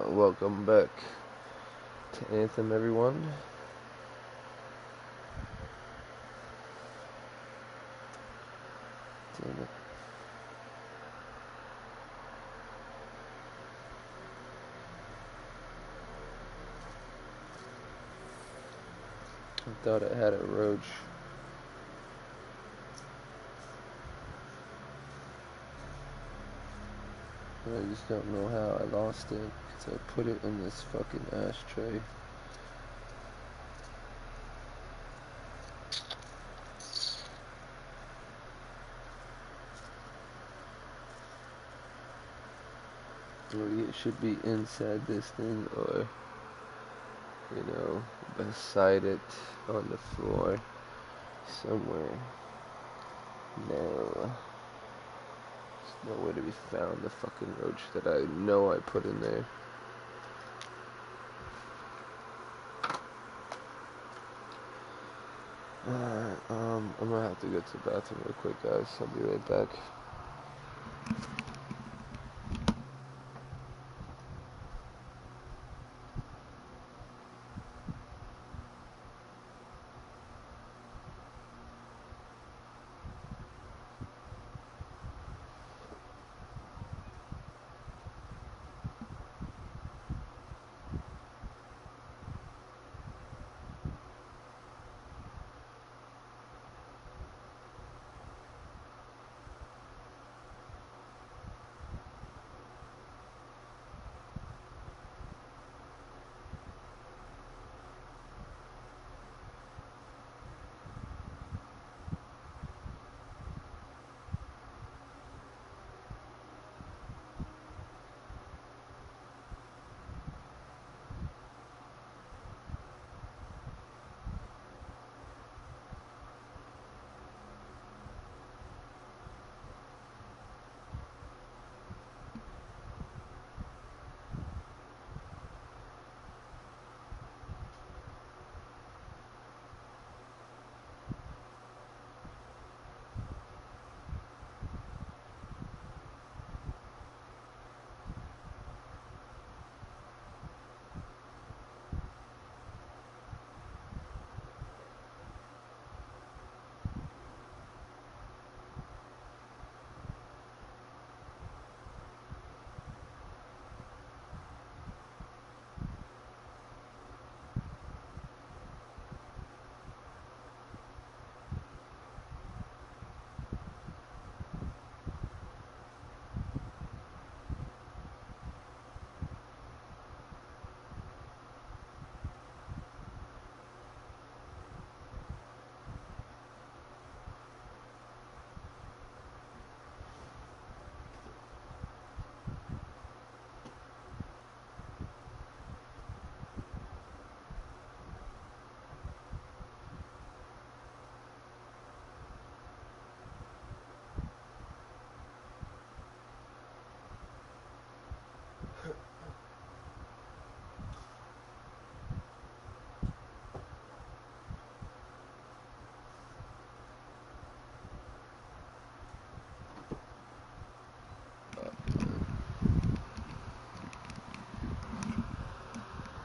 Welcome back to Anthem, everyone. Damn it. I thought I had a roach. I just don't know how I lost it, because I put it in this fucking ashtray. It should be inside this thing, or, you know, beside it on the floor somewhere. No. There's nowhere to be found, the fucking roach that I know I put in there. I'm gonna have to go to the bathroom real quick, guys. I'll be right back.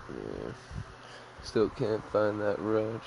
Yeah. Still can't find that roach.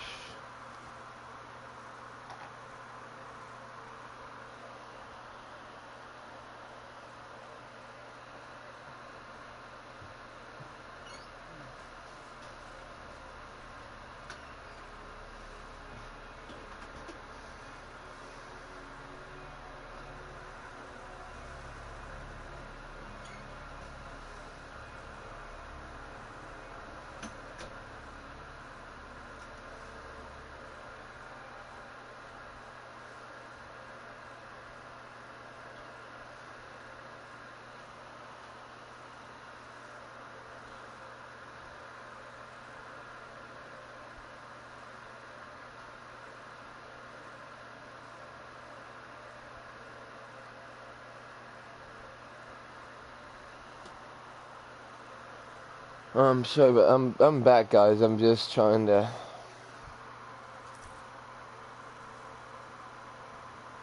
I'm sorry, but I'm back, guys. I'm just trying to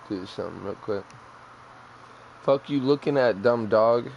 do something real quick. Fuck you looking at, dumb dog.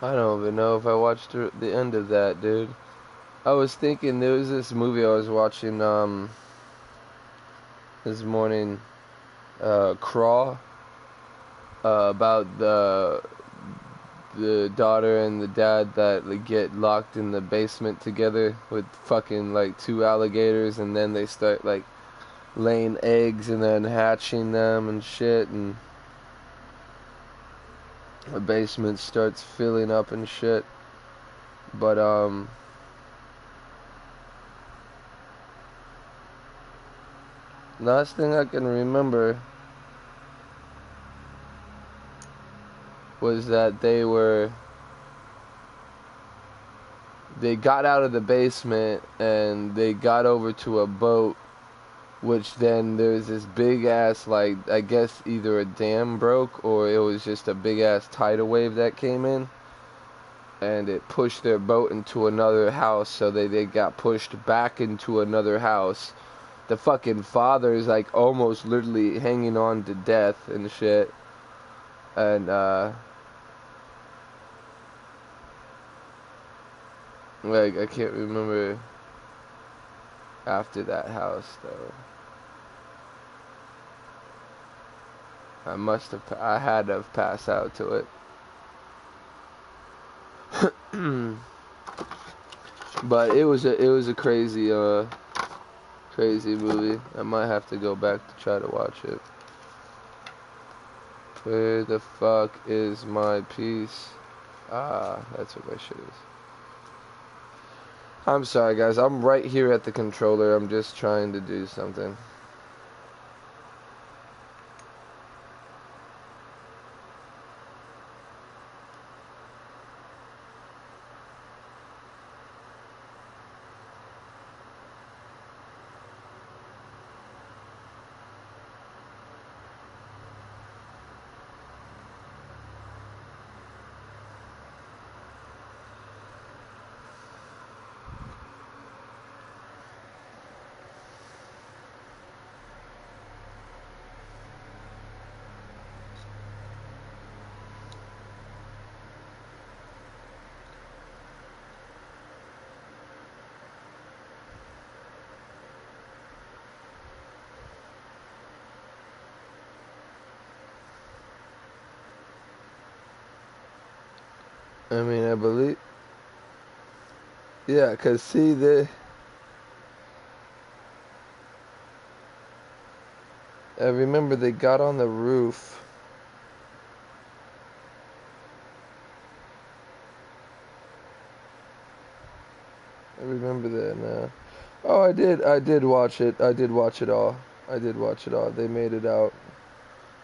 I don't even know if I watched the end of that, dude. I was thinking there was this movie I was watching this morning, Crawl, about the daughter and the dad that like, get locked in the basement together with fucking like two alligators, and then they start like laying eggs and then hatching them and shit, and the basement starts filling up and shit. But last thing I can remember was that they got out of the basement and they got over to a boat, which then there's this big ass, like, I guess either a dam broke or it was just a big ass tidal wave that came in, and it pushed their boat into another house, so they got pushed back into another house. The fucking father's like almost literally hanging on to death and shit. And like I can't remember after that house though. I had to have passed out to it. But it was a crazy crazy movie. I might have to go back to try to watch it. Where the fuck is my piece? Ah, that's what my shit is. I'm sorry, guys. I'm right here at the controller. I'm just trying to do something. I mean, I believe... Yeah, because see, I remember they got on the roof. I remember that now. Oh, I did watch it. I did watch it all. I did watch it all. They made it out.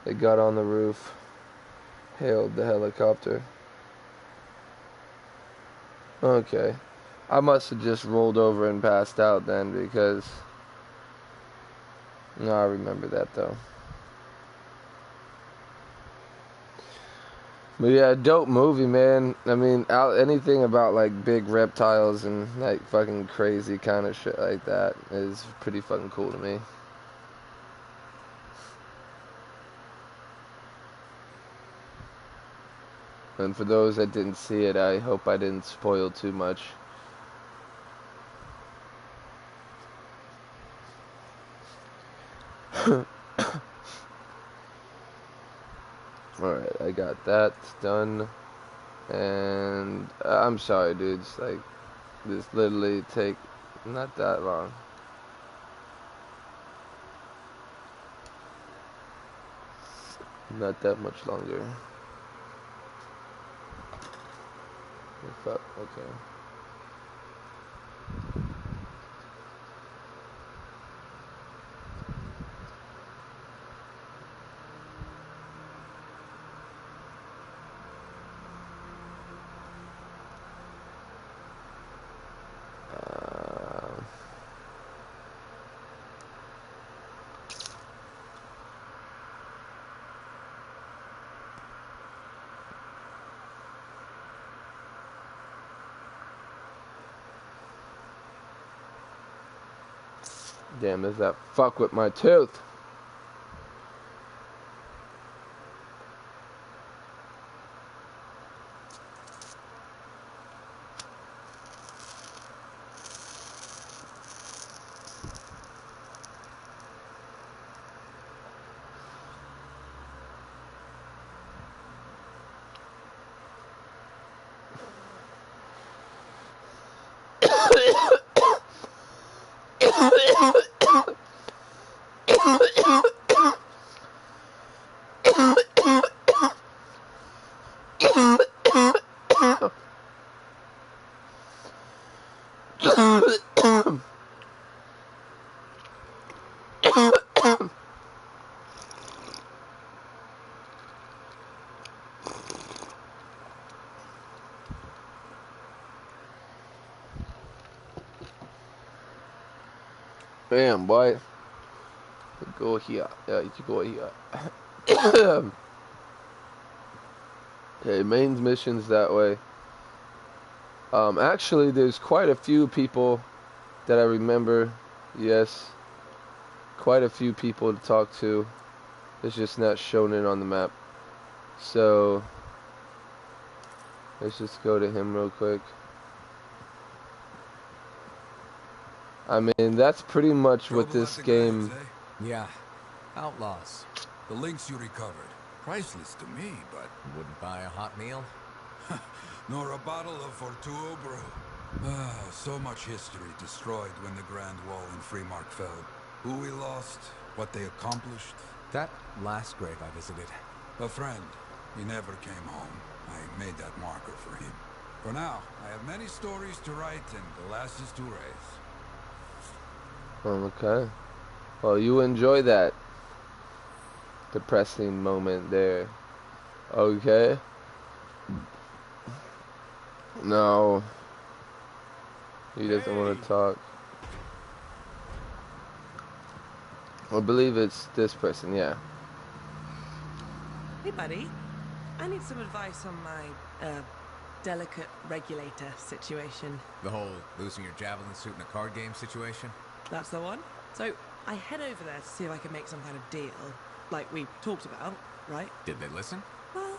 They got on the roof. Hailed the helicopter. Okay. I must have just rolled over and passed out then, because... No, I remember that though. But yeah, dope movie, man. I mean, anything about like big reptiles and like fucking crazy kind of shit like that is pretty fucking cool to me. And for those that didn't see it, I hope I didn't spoil too much. Alright, I got that done. And I'm sorry, dudes. Like, this literally take not that long. Not that much longer. Fuck, okay. Damn, does that fuck with my tooth? Damn, boy. Go here. Yeah, you go here. Okay, main missions that way. Actually, there's quite a few people that I remember. Yes, quite a few people to talk to. It's just not shown in on the map. So let's just go to him real quick. I mean, that's pretty much what this game. Yeah, outlaws. The links you recovered, priceless to me, but Wouldn't buy a hot meal? nor a bottle of Fortuo brew. So much history destroyed when the Grand Wall in Freemark fell. Who we lost, what they accomplished. That last grave I visited. A friend. He never came home. I made that marker for him. For now, I have many stories to write and glasses to raise. Okay. Well, you enjoy that depressing moment there. Okay. No. He doesn't want to talk. I believe it's this person, yeah. Hey, buddy. I need some advice on my, delicate regulator situation. The whole losing your javelin suit in a card game situation? That's the one. So, I head over there to see if I can make some kind of deal, like we talked about, right? Did they listen? Well,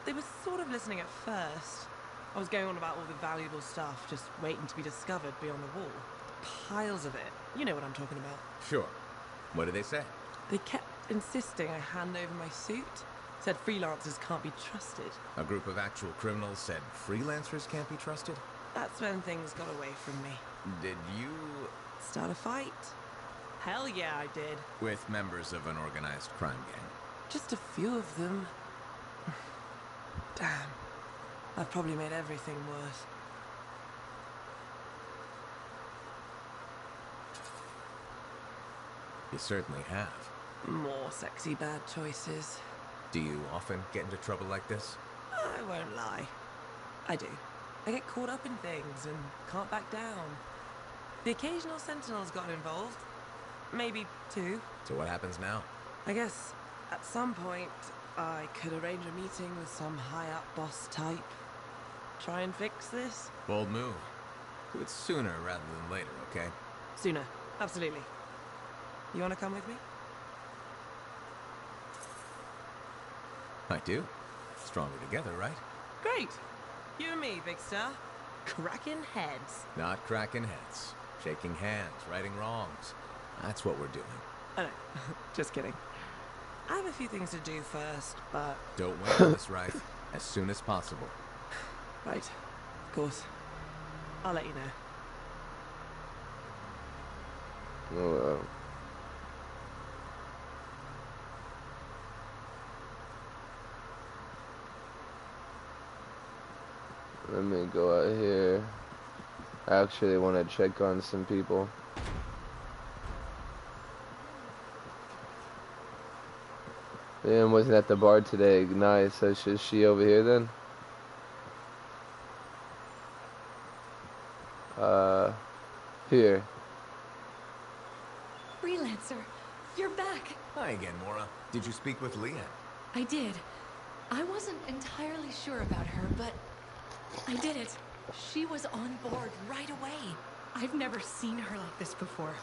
they were sort of listening at first. I was going on about all the valuable stuff just waiting to be discovered beyond the wall. Piles of it. You know what I'm talking about. Sure. What did they say? They kept insisting I hand over my suit. Said freelancers can't be trusted. A group of actual criminals said freelancers can't be trusted? That's when things got away from me. Did you... Start a fight? Hell yeah, I did. with members of an organized crime gang? Just a few of them. Damn. I've probably made everything worse. You certainly have. More sexy bad choices. Do you often get into trouble like this? I won't lie. I do. I get caught up in things and can't back down. The occasional sentinel's got involved. Maybe two. So what happens now? I guess at some point I could arrange a meeting with some high-up boss type. Try and fix this? Bold move. Do it sooner rather than later, okay? Sooner. Absolutely. You want to come with me? I do. Stronger together, right? Great! You and me, big star. Cracking heads. Not cracking heads. Shaking hands, righting wrongs. That's what we're doing. Oh no, just kidding. I have a few things to do first, but... Don't wait on this, right? As soon as possible. Right. Of course. I'll let you know. Oh, Let me go out here. I actually want to check on some people. Liam wasn't at the bar today. Nice. So is she over here then? Here. Freelancer, you're back. Hi again, Mora. Did you speak with Leanne? I did. I wasn't entirely sure about her, but I did it. She was on board right away. I've never seen her like this before.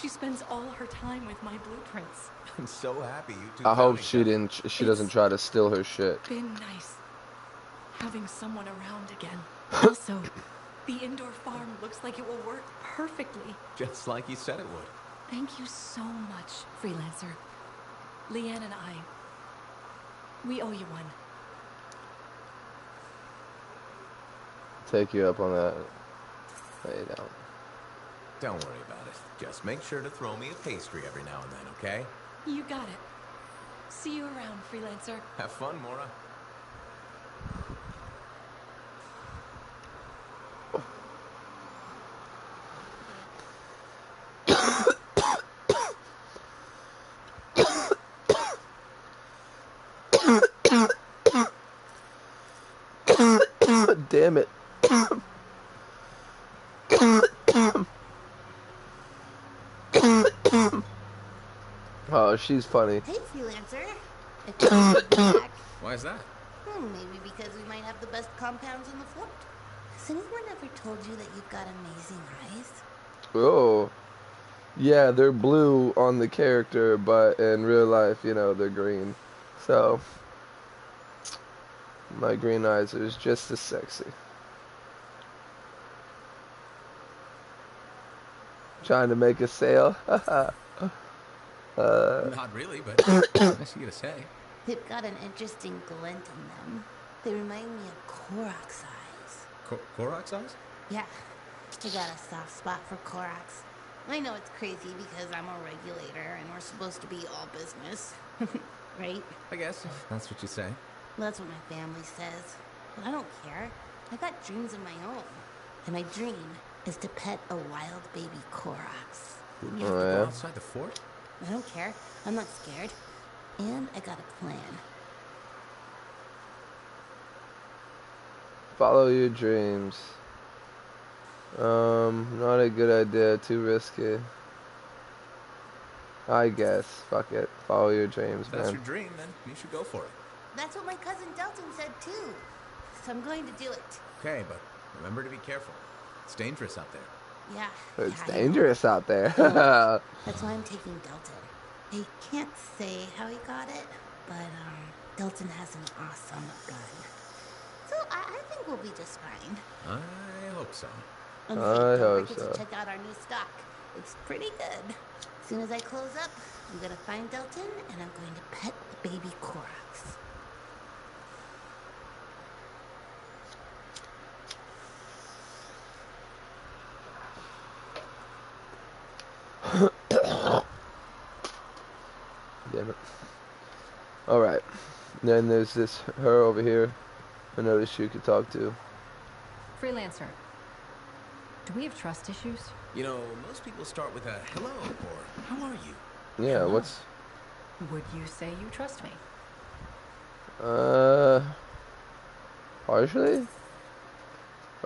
She spends all her time with my blueprints. I'm so happy you two I hope found each she other. didn't. She doesn't try to steal her shit. Been nice having someone around again. Also, the indoor farm looks like it will work perfectly. Just like you said it would. Thank you so much, Freelancer. Leanne and I, we owe you one. Take you up on that. Lay it down. Don't worry about it. Just make sure to throw me a pastry every now and then, okay? You got it. See you around, Freelancer. Have fun, Mora. Damn it. Oh, she's funny. Hey, Freelancer. It's good to be back. Why is that? Maybe because we might have the best compounds in the fort. Has anyone ever told you that you've got amazing eyes? Oh. Yeah, they're blue on the character, but in real life, you know, they're green. So, my green eyes are just as sexy. Trying to make a sale? Not really, but nice of you to say. They've got an interesting glint in them. They remind me of Korok's eyes. Korok's eyes? Yeah, I got a soft spot for Korok's. I know it's crazy because I'm a regulator and we're supposed to be all business. Right? I guess, if that's what you say. Well, that's what my family says. But I don't care. I got dreams of my own. And my dream is to pet a wild baby Korok's. Wouldn't you have to go outside the fort? I don't care. I'm not scared. And I got a plan. Follow your dreams. Not a good idea. Too risky. I guess. Fuck it. Follow your dreams, If that's man. your dream, then you should go for it. That's what my cousin Delton said too. So I'm going to do it. Okay, but remember to be careful. It's dangerous out there. Yeah. It's yeah, I know. dangerous out there. That's why I'm taking Delton. I can't say how he got it, but Delton has an awesome gun. So I think we'll be just fine. I hope so. And I hey, don't hope forget so. to check out our new stock. It's pretty good. As soon as I close up, I'm gonna find Delton and I'm going to pet the baby Korok's. Damn it. Alright. Then there's this her over here. I noticed you could talk to. Freelancer, do we have trust issues? You know, most people start with a hello or how are you? Yeah, Hello. what's... Would you say you trust me? Partially?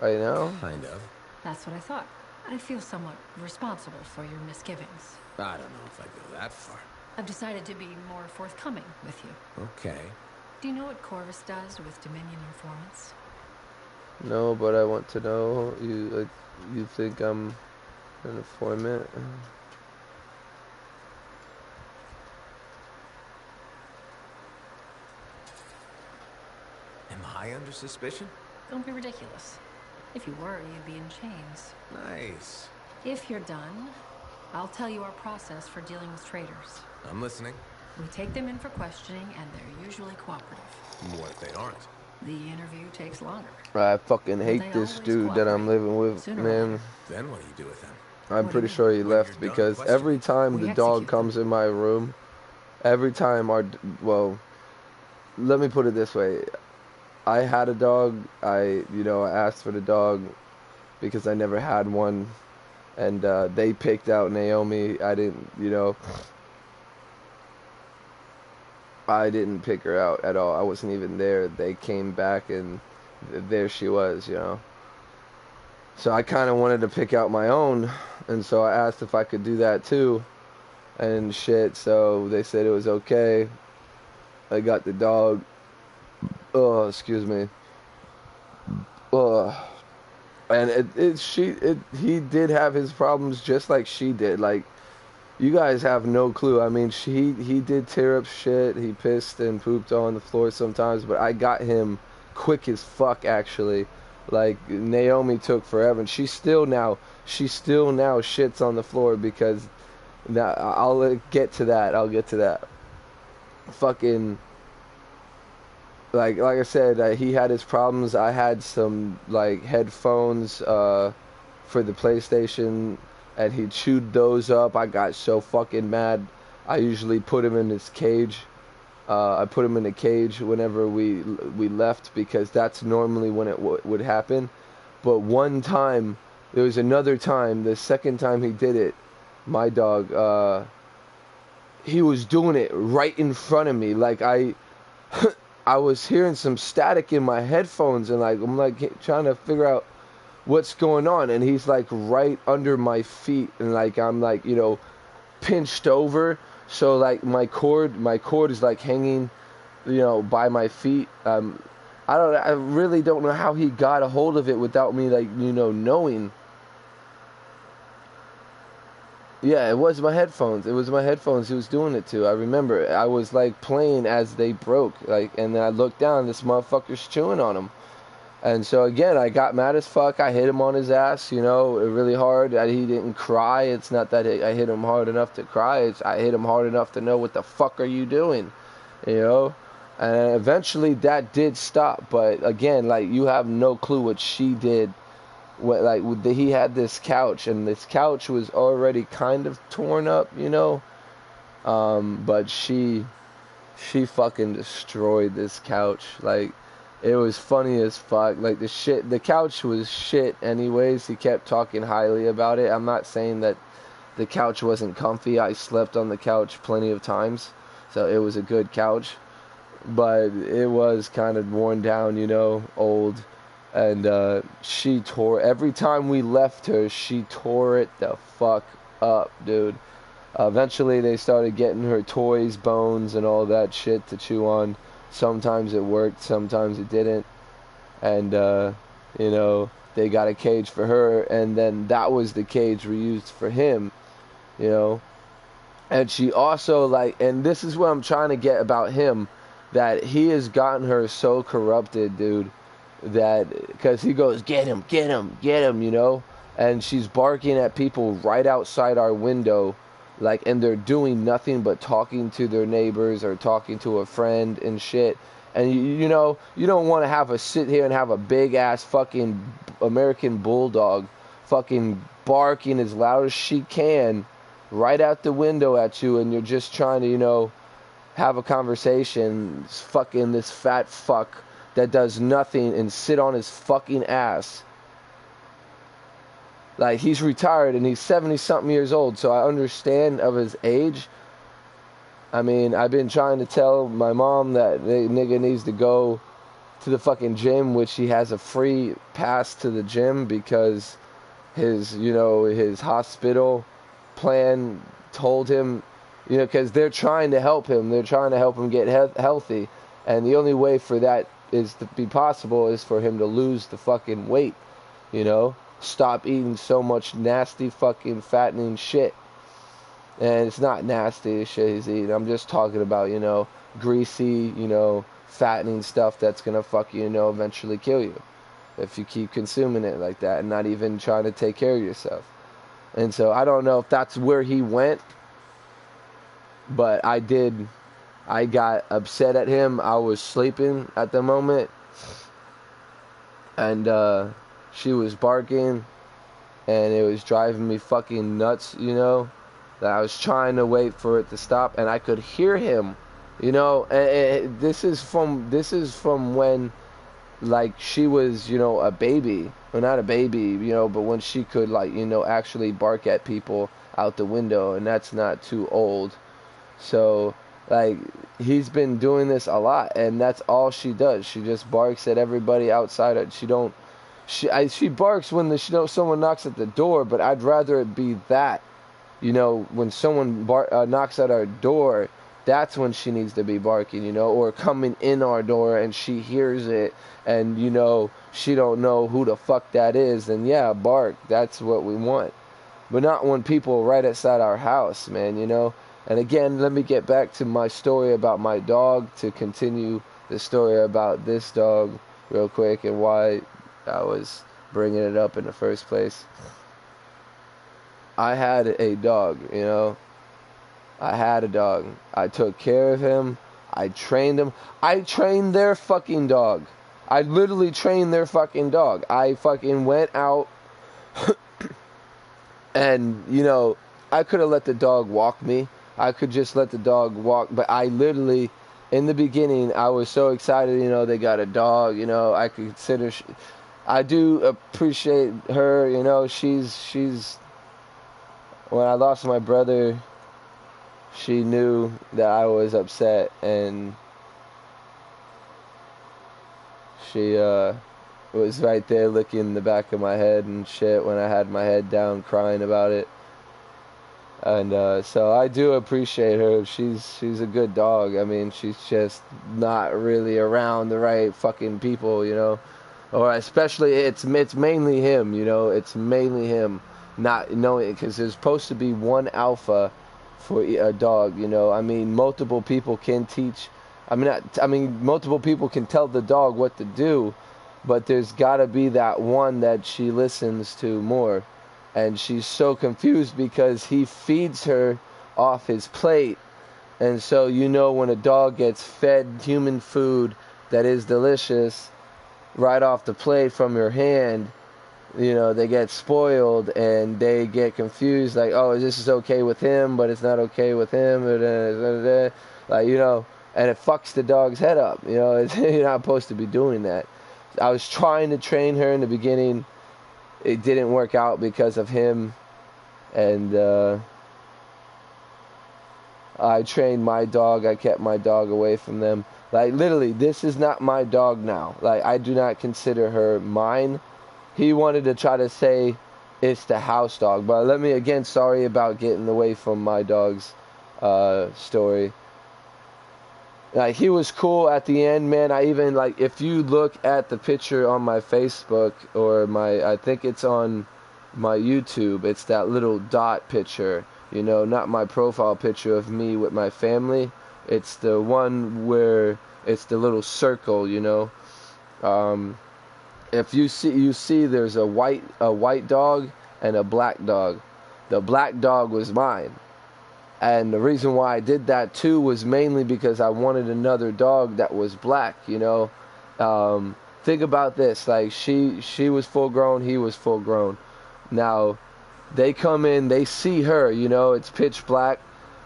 Right now? Kind of. That's what I thought. I feel somewhat responsible for your misgivings. I don't know if I'd go that far. I've decided to be more forthcoming with you. Okay. Do you know what Corvus does with Dominion informants? No, but I want to know. You think I'm an informant? Am I under suspicion? Don't be ridiculous. If you were, you'd be in chains. Nice. If you're done, I'll tell you our process for dealing with traitors. I'm listening. We take them in for questioning, and they're usually cooperative. What if they aren't? The interview takes longer. I fucking hate They this always dude that I'm cooperate. living with, Sooner or man. later. Then what do you do with them? I'm What do pretty you sure he When left you're done because questioning, every time we the dog execute comes in my room, every time well, let me put it this way. I had a dog. I asked for the dog because I never had one, and they picked out Naomi. I didn't pick her out at all. I wasn't even there. They came back and there she was, So I kind of wanted to pick out my own, and so I asked if I could do that too, and shit. So they said it was okay. I got the dog. Oh, excuse me. And he did have his problems just like she did. Like, you guys have no clue. I mean, he did tear up shit. He pissed and pooped on the floor sometimes, but I got him quick as fuck, actually. Like, Naomi took forever, and she still now shits on the floor because now I'll get to that. Fucking, like I said, he had his problems. I had some like headphones for the PlayStation, and he chewed those up. I got so fucking mad. I usually put him in his cage. I put him in a cage whenever we left because that's normally when it would happen. But one time, there was another time, the second time he did it, my dog, he was doing it right in front of me. Like, I was hearing some static in my headphones, and like I'm like trying to figure out what's going on, and he's like right under my feet, and like I'm like pinched over, so like my cord is like hanging by my feet. I really don't know how he got a hold of it without me like knowing. Yeah, it was my headphones. He was doing it to. I remember I was like playing as they broke, like, and then I looked down, this motherfucker's chewing on him. And so again, I got mad as fuck. I hit him on his ass, really hard. He didn't cry. It's not that I hit him hard enough to cry. I hit him hard enough to know what the fuck are you doing, And eventually that did stop. But again, like, you have no clue what she did. He had this couch, and this couch was already kind of torn up, but she fucking destroyed this couch. Like, it was funny as fuck. Like, the couch was shit anyways. He kept talking highly about it. I'm not saying that the couch wasn't comfy. I slept on the couch plenty of times, so it was a good couch, but it was kind of worn down, old. And she tore, every time we left her, she tore it the fuck up, dude. Eventually they started getting her toys, bones, and all that shit to chew on. Sometimes it worked, sometimes it didn't. And, they got a cage for her, and then that was the cage we used for him, And she also, like, and this is what I'm trying to get about him, that he has gotten her so corrupted, dude. That because he goes, get him, and she's barking at people right outside our window, like, and they're doing nothing but talking to their neighbors or talking to a friend and shit. And you don't want to sit here and have a big ass fucking American bulldog fucking barking as loud as she can right out the window at you, and you're just trying to have a conversation. Fucking this fat fuck that does nothing and sit on his fucking ass. Like, he's retired and he's 70-something years old, so I understand of his age. I mean, I've been trying to tell my mom that the nigga needs to go to the fucking gym, which he has a free pass to the gym because his hospital plan told him, because they're trying to help him. They're trying to help him get healthy. And the only way for that is to be possible is for him to lose the fucking weight, stop eating so much nasty fucking fattening shit. And it's not nasty shit he's eating. I'm just talking about, greasy, fattening stuff that's gonna fuck you, eventually kill you if you keep consuming it like that and not even trying to take care of yourself. And so I don't know if that's where he went, but I got upset at him. I was sleeping at the moment, and she was barking, and it was driving me fucking nuts, that I was trying to wait for it to stop, and I could hear him, and this is from when like she was, you know, a baby. Well, not a baby, you know, but when she could, like, you know, actually bark at people out the window, and that's not too old. So, like, he's been doing this a lot, and that's all she does. She just barks at everybody outside. She barks when someone knocks at the door, but I'd rather it be that. You know, when someone knocks at our door, that's when she needs to be barking, you know, or coming in our door and she hears it and, you know, she don't know who the fuck that is, then yeah, bark. That's what we want. But not when people right outside our house, man, you know. And again, let me get back to my story about my dog to continue the story about this dog real quick and why I was bringing it up in the first place. I had a dog, you know. I had a dog. I took care of him. I trained him. I trained their fucking dog. I literally trained their fucking dog. I fucking went out and, you know, I could have let the dog walk me. I could just let the dog walk. But I literally, in the beginning, I was so excited, you know, they got a dog, you know, I could consider... I do appreciate her, you know, she's... When I lost my brother, she knew that I was upset, and she was right there licking the back of my head and shit when I had my head down crying about it. And so I do appreciate her. She's a good dog. I mean, she's just not really around the right fucking people, you know. Or especially, it's mainly him, you know. It's mainly him. Not knowing, because there's supposed to be one alpha for a dog, you know. I mean, multiple people can teach. Multiple people can tell the dog what to do, but there's got to be that one that she listens to more. And she's so confused because he feeds her off his plate. And so, you know, when a dog gets fed human food that is delicious right off the plate from your hand, you know, they get spoiled and they get confused, like, oh, this is okay with him, but it's not okay with him, like, you know, and it fucks the dog's head up, you know. You're not supposed to be doing that. I was trying to train her in the beginning. It didn't work out because of him, and I trained my dog. I kept my dog away from them. Like, literally, this is not my dog now. Like, I do not consider her mine. He wanted to try to say it's the house dog. But let me, again, sorry about getting away from my dog's story. Like, he was cool at the end, man. I even, like, if you look at the picture on my Facebook or I think it's on my YouTube, it's that little dot picture, you know, not my profile picture of me with my family. It's the one where it's the little circle, you know. If you see there's a white dog and a black dog. The black dog was mine. And the reason why I did that too was mainly because I wanted another dog that was black, you know. Think about this, like she was full grown, he was full grown. Now, they come in, they see her, you know, it's pitch black,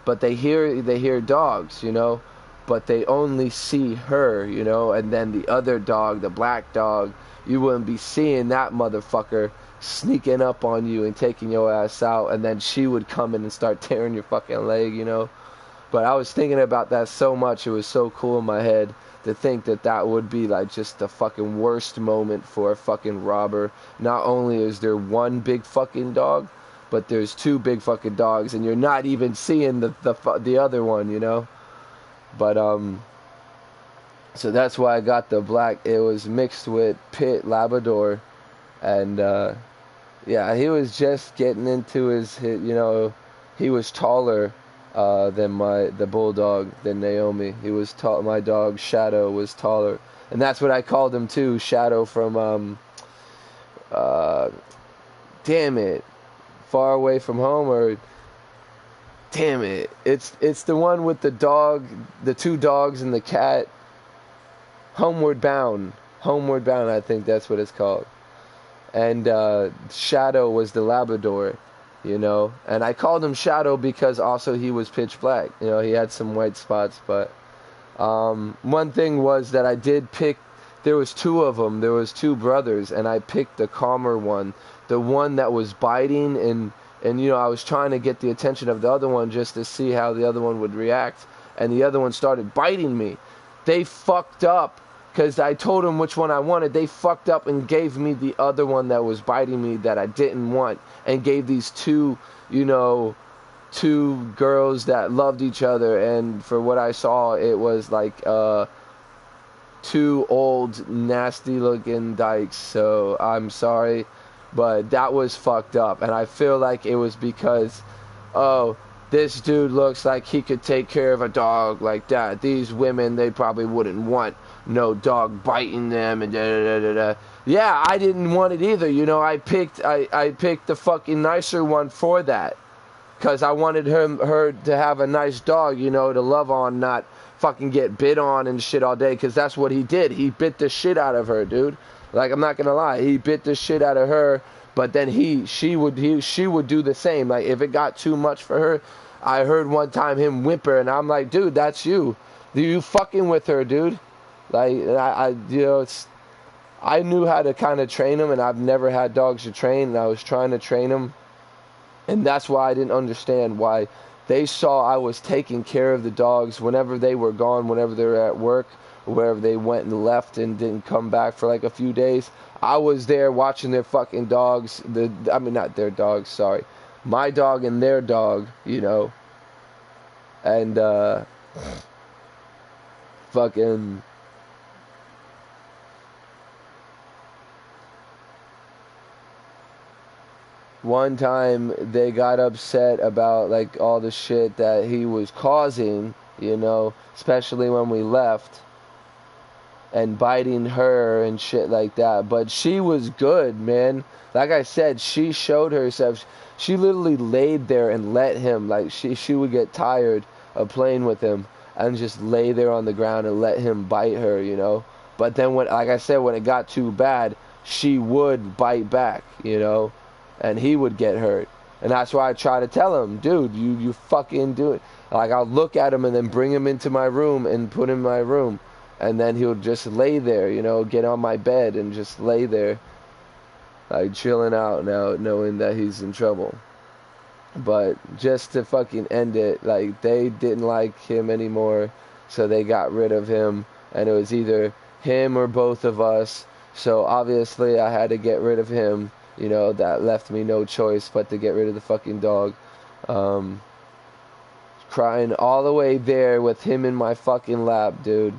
but they hear dogs, you know, but they only see her, you know, and then the other dog, the black dog, you wouldn't be seeing that motherfucker sneaking up on you and taking your ass out, and then she would come in and start tearing your fucking leg, you know. But I was thinking about that so much, it was so cool in my head to think that that would be like just the fucking worst moment for a fucking robber. Not only is there one big fucking dog, but there's two big fucking dogs, and you're not even seeing the other one, you know. But so that's why I got the black. It was mixed with Pit Labrador, and yeah, he was just getting into his, you know, he was taller than the bulldog, than Naomi. He was tall. My dog Shadow was taller, and that's what I called him too, Shadow from damn it, Far Away From Home, or damn it, it's the one with the dog, the two dogs and the cat. Homeward Bound, I think that's what it's called. And Shadow was the Labrador, you know. And I called him Shadow because also he was pitch black. You know, he had some white spots. But one thing was that I did pick there was two of them. There was two brothers, and I picked the calmer one, the one that was biting, and you know, I was trying to get the attention of the other one just to see how the other one would react, and the other one started biting me. They fucked up because I told them which one I wanted. They fucked up and gave me the other one that was biting me that I didn't want, and gave these two, you know, two girls that loved each other, and for what I saw, it was like two old nasty looking dykes. So I'm sorry, but that was fucked up, and I feel like it was because, oh, this dude looks like he could take care of a dog like that. These women, they probably wouldn't want no dog biting them and da da da da. Yeah, I didn't want it either. You know, I picked the fucking nicer one for that, because I wanted her to have a nice dog, you know, to love on, not fucking get bit on and shit all day, because that's what he did. He bit the shit out of her, dude. Like, I'm not gonna lie, he bit the shit out of her, but then she would do the same. Like, if it got too much for her, I heard one time him whimper, and I'm like, dude, that's you. You fucking with her, dude. Like, I you know, I knew how to kind of train him, and I've never had dogs to train, and I was trying to train him, and that's why I didn't understand why they saw I was taking care of the dogs whenever they were gone, whenever they were at work, or wherever they went and left and didn't come back for like a few days. I was there watching their fucking dogs. I mean, not their dogs, sorry. My dog and their dog, you know. And, fucking... One time they got upset about like all the shit that he was causing, you know, especially when we left, and biting her and shit like that. But she was good, man. Like I said, she showed herself. She literally laid there and let him, like she would get tired of playing with him and just lay there on the ground and let him bite her, you know. But then when, like I said, when it got too bad, she would bite back, you know. And he would get hurt. And that's why I try to tell him, dude, you fucking do it. Like, I'll look at him and then bring him into my room and put him in my room. And then he'll just lay there, you know, get on my bed and just lay there. Like, chilling out now, knowing that he's in trouble. But just to fucking end it, like, they didn't like him anymore. So they got rid of him. And it was either him or both of us. So obviously I had to get rid of him. You know, that left me no choice but to get rid of the fucking dog. Crying all the way there with him in my fucking lap, dude.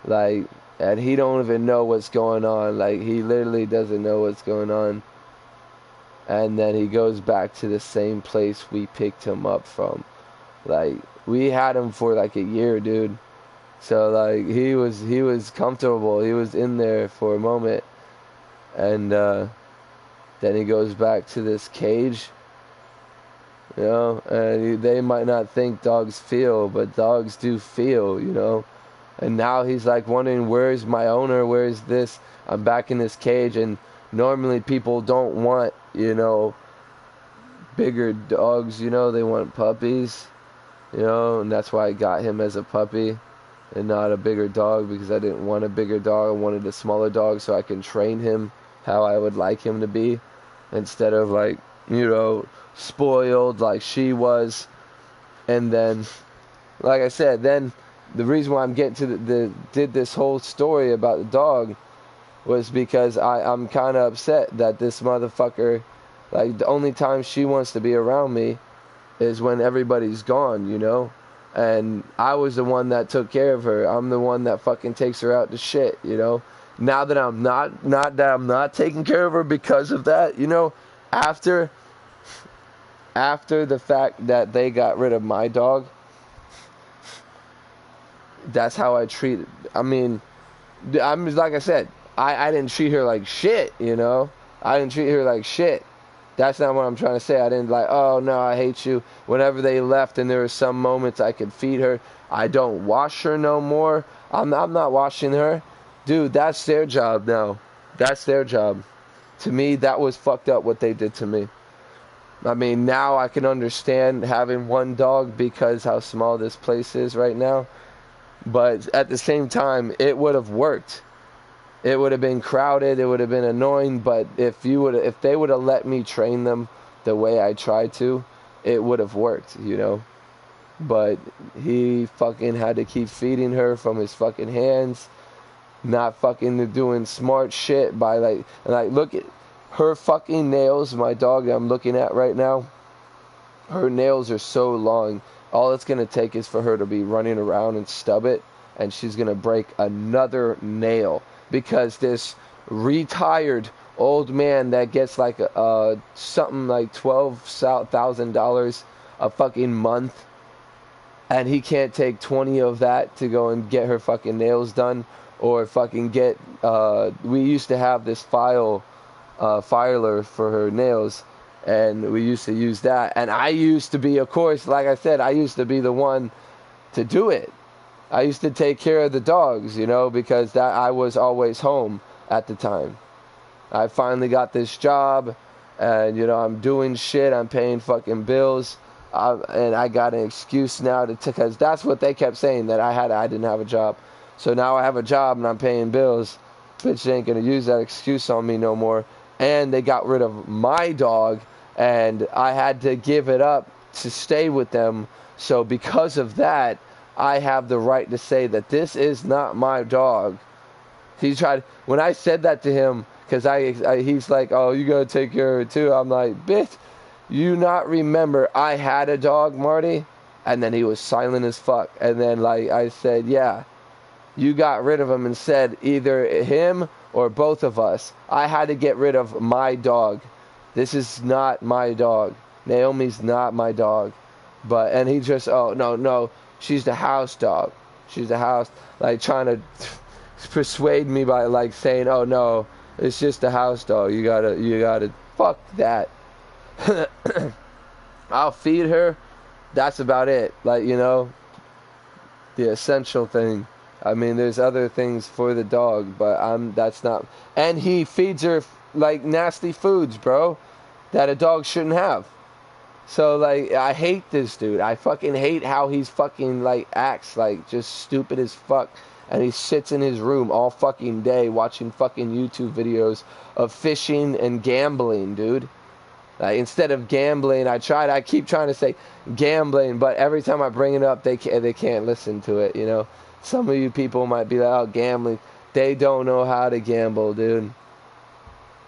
Like, and he don't even know what's going on. Like, he literally doesn't know what's going on. And then he goes back to the same place we picked him up from. Like, we had him for like a year, dude. So, like, he was comfortable. He was in there for a moment. And, then he goes back to this cage, you know, and they might not think dogs feel, but dogs do feel, you know. And now he's like wondering, where's my owner, where's this? I'm back in this cage, and normally people don't want, you know, bigger dogs, you know, they want puppies, you know, and that's why I got him as a puppy and not a bigger dog, because I didn't want a bigger dog. I wanted a smaller dog so I can train him how I would like him to be, instead of, like, you know, spoiled like she was. And then, like I said, then the reason why I'm getting to did this whole story about the dog was because I'm kind of upset that this motherfucker, like, the only time she wants to be around me is when everybody's gone, you know. And I was the one that took care of her. I'm the one that fucking takes her out to shit, you know. Now that I'm not taking care of her because of that, you know, after the fact that they got rid of my dog, that's how I treat it. I mean, I'm like I said, I didn't treat her like shit, you know. I didn't treat her like shit. That's not what I'm trying to say. I didn't like, oh no, I hate you. Whenever they left and there were some moments I could feed her, I don't wash her no more. I'm not washing her. Dude, that's their job now. That's their job. To me, that was fucked up what they did to me. I mean, now I can understand having one dog because how small this place is right now. But at the same time, it would have worked. it would have been crowded, it would have been annoying, but if they would have let me train them the way I tried to, it would have worked, you know. But he fucking had to keep feeding her from his fucking hands, not fucking doing smart shit by like look at her fucking nails, my dog that I'm looking at right now. Her nails are so long. All it's going to take is for her to be running around and stub it, and she's going to break another nail. Because this retired old man that gets like something like $12,000 a fucking month, and he can't take 20 of that to go and get her fucking nails done, or fucking get, we used to have this filer for her nails, and we used to use that, and I used to be, of course, like I said, I used to be the one to do it. I used to take care of the dogs, you know, because I was always home at the time. I finally got this job, and, you know, I'm doing shit, I'm paying fucking bills, and I got an excuse now because that's what they kept saying, that I didn't have a job. So now I have a job and I'm paying bills. Bitch ain't gonna use that excuse on me no more. And they got rid of my dog, and I had to give it up to stay with them. So because of that, I have the right to say that this is not my dog. He tried, when I said that to him, because he's like, oh, you gotta take care of it too. I'm like, bitch, you not remember I had a dog, Marty? And then he was silent as fuck. And then like I said, yeah, you got rid of him and said either him or both of us. I had to get rid of my dog. This is not my dog. Naomi's not my dog. And he just, oh, no, she's the house dog. She's the house, like trying to persuade me by like saying, oh no, it's just the house dog. You gotta, fuck that. I'll feed her. That's about it. Like, you know, the essential thing. I mean, there's other things for the dog, but that's not. And he feeds her like nasty foods, bro, that a dog shouldn't have. So like, I hate this dude. I fucking hate how he's fucking like acts like just stupid as fuck. And he sits in his room all fucking day watching fucking YouTube videos of fishing and gambling, dude. Like, instead of gambling, I keep trying to say gambling, but every time I bring it up, they can't listen to it, you know. Some of you people might be like, oh, gambling. They don't know how to gamble, dude.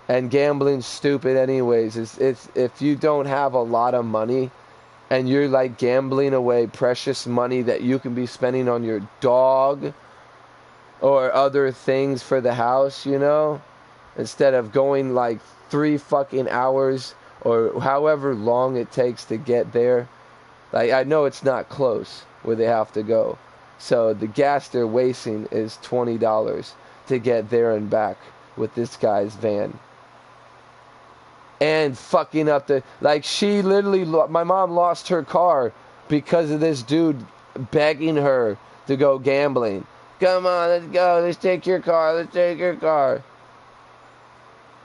And gambling's stupid anyways. It's if you don't have a lot of money and you're like gambling away precious money that you can be spending on your dog or other things for the house, you know, instead of going like 3 fucking hours or however long it takes to get there. Like, I know it's not close where they have to go. So the gas they're wasting is $20 to get there and back with this guy's van. And fucking up like, she literally, my mom lost her car because of this dude begging her to go gambling. Come on, let's go, let's take your car.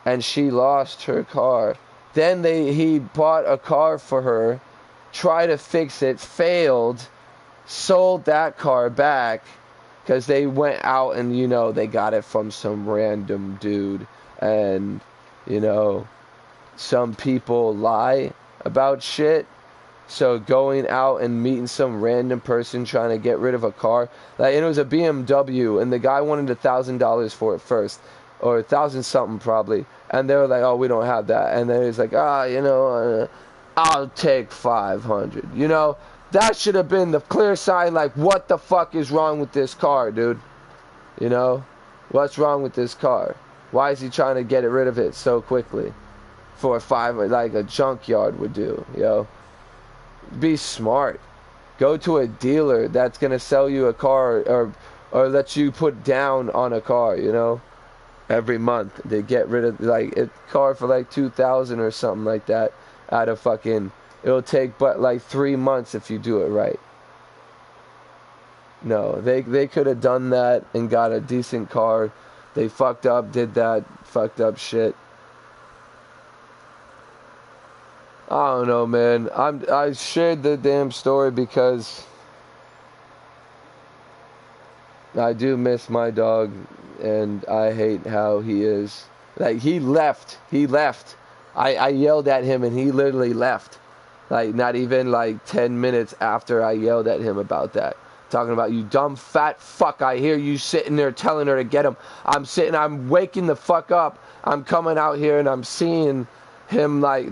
And she lost her car. Then he bought a car for her, tried to fix it, failed, sold that car back because they went out and, you know, they got it from some random dude. And, you know, some people lie about shit. So going out and meeting some random person trying to get rid of a car, like, it was a BMW, and the guy wanted $1,000 for it first, or 1,000 something probably, and they were like, oh, we don't have that, and then he's like, you know, I'll take 500. You know, that should have been the clear sign, like, what the fuck is wrong with this car, dude? You know, what's wrong with this car? Why is he trying to get rid of it so quickly for like a junkyard would do, yo? Be smart. Go to a dealer that's gonna sell you a car, or let you put down on a car, you know, every month. They get rid of like a car for like $2,000 or something like that. Out of fucking, it'll take but like 3 months if you do it right. No, they could have done that and got a decent car. They fucked up, did that fucked up shit. I don't know, man. I shared the damn story because I do miss my dog. and I hate how he is. Like, he left. I yelled at him, and he literally left. Like, not even, like, 10 minutes after I yelled at him about that. Talking about, you dumb fat fuck, I hear you sitting there telling her to get him. I'm waking the fuck up. I'm coming out here, and I'm seeing him, like,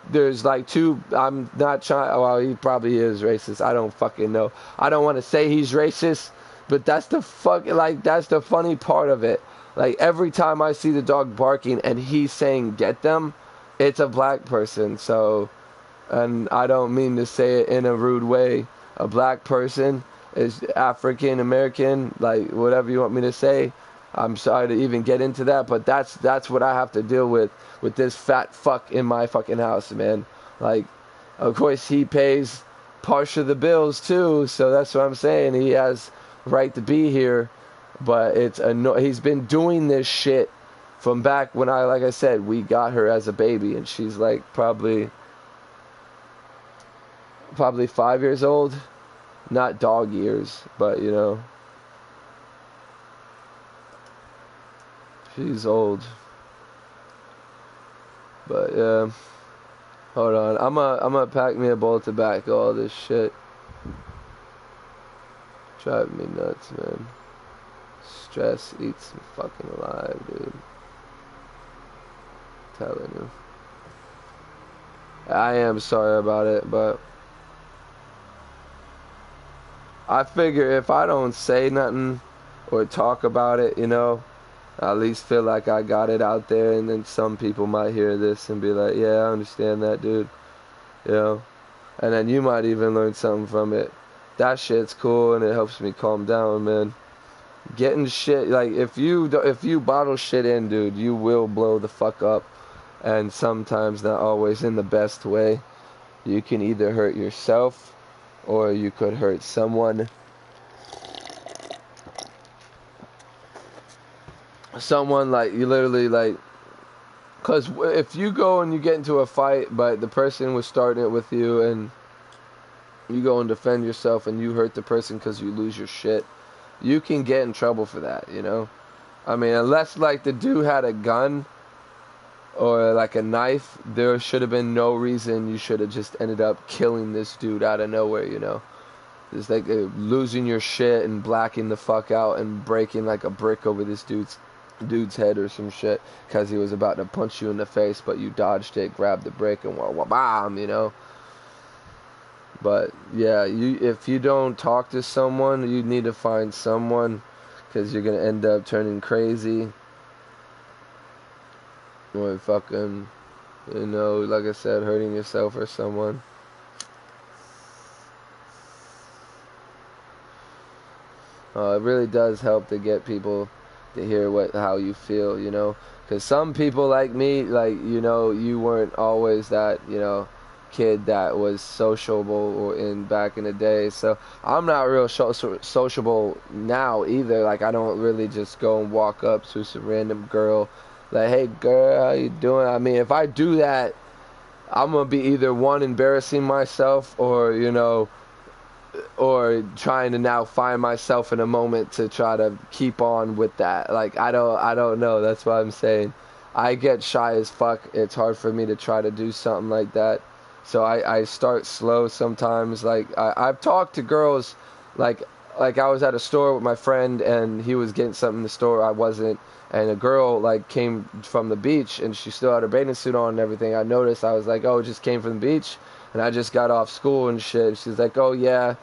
there's, like, two, I'm not trying, well, he probably is racist. I don't fucking know. I don't want to say he's racist, but that's the funny part of it. Like, every time I see the dog barking, and he's saying, get them, it's a black person, so... And I don't mean to say it in a rude way. A black person is African American, like whatever you want me to say. I'm sorry to even get into that, but that's what I have to deal with this fat fuck in my fucking house, man. Like, of course he pays part of the bills too, so that's what I'm saying. He has right to be here, but he's been doing this shit from back when like I said, we got her as a baby, and she's like probably 5 years old. Not dog years, but you know, she's old. But yeah, hold on, I'm gonna pack me a bowl of tobacco. All this shit driving me nuts, man. Stress eats me fucking alive, dude. I'm telling you, I am sorry about it, but I figure if I don't say nothing or talk about it, you know, I at least feel like I got it out there, and then some people might hear this and be like, yeah, I understand that, dude, you know, and then you might even learn something from it. That shit's cool, and it helps me calm down, man. Getting shit, like, if you bottle shit in, dude, you will blow the fuck up, and sometimes not always in the best way. You can either hurt yourself, or you could hurt someone. Someone, like, you literally, like, because if you go and you get into a fight, but the person was starting it with you, and you go and defend yourself, and you hurt the person because you lose your shit, you can get in trouble for that, you know? I mean, unless, like, the dude had a gun or, like, a knife, there should have been no reason you should have just ended up killing this dude out of nowhere, you know? It's like losing your shit and blacking the fuck out and breaking like a brick over this dude's head or some shit because he was about to punch you in the face, but you dodged it, grabbed the brick, and bam, you know. But yeah, if you don't talk to someone, you need to find someone, because you're gonna end up turning crazy or fucking, you know, like I said, hurting yourself or someone. It really does help to get people to hear how you feel, you know, because some people like me, like, you know, you weren't always that, you know, kid that was sociable or back in the day, so I'm not real sociable now either. Like, I don't really just go and walk up to some random girl like, hey girl, how you doing? I mean, if I do that, I'm gonna be either one, embarrassing myself, or, you know, or trying to now find myself in a moment to try to keep on with that. Like, I don't know. That's what I'm saying. I get shy as fuck. It's hard for me to try to do something like that. So I start slow sometimes. Like, I've talked to girls, like I was at a store with my friend, and he was getting something in the store. I wasn't. And a girl, like, came from the beach, and she still had her bathing suit on and everything. I noticed. I was like, oh, it just came from the beach? And I just got off school and shit. She's like, oh, yeah,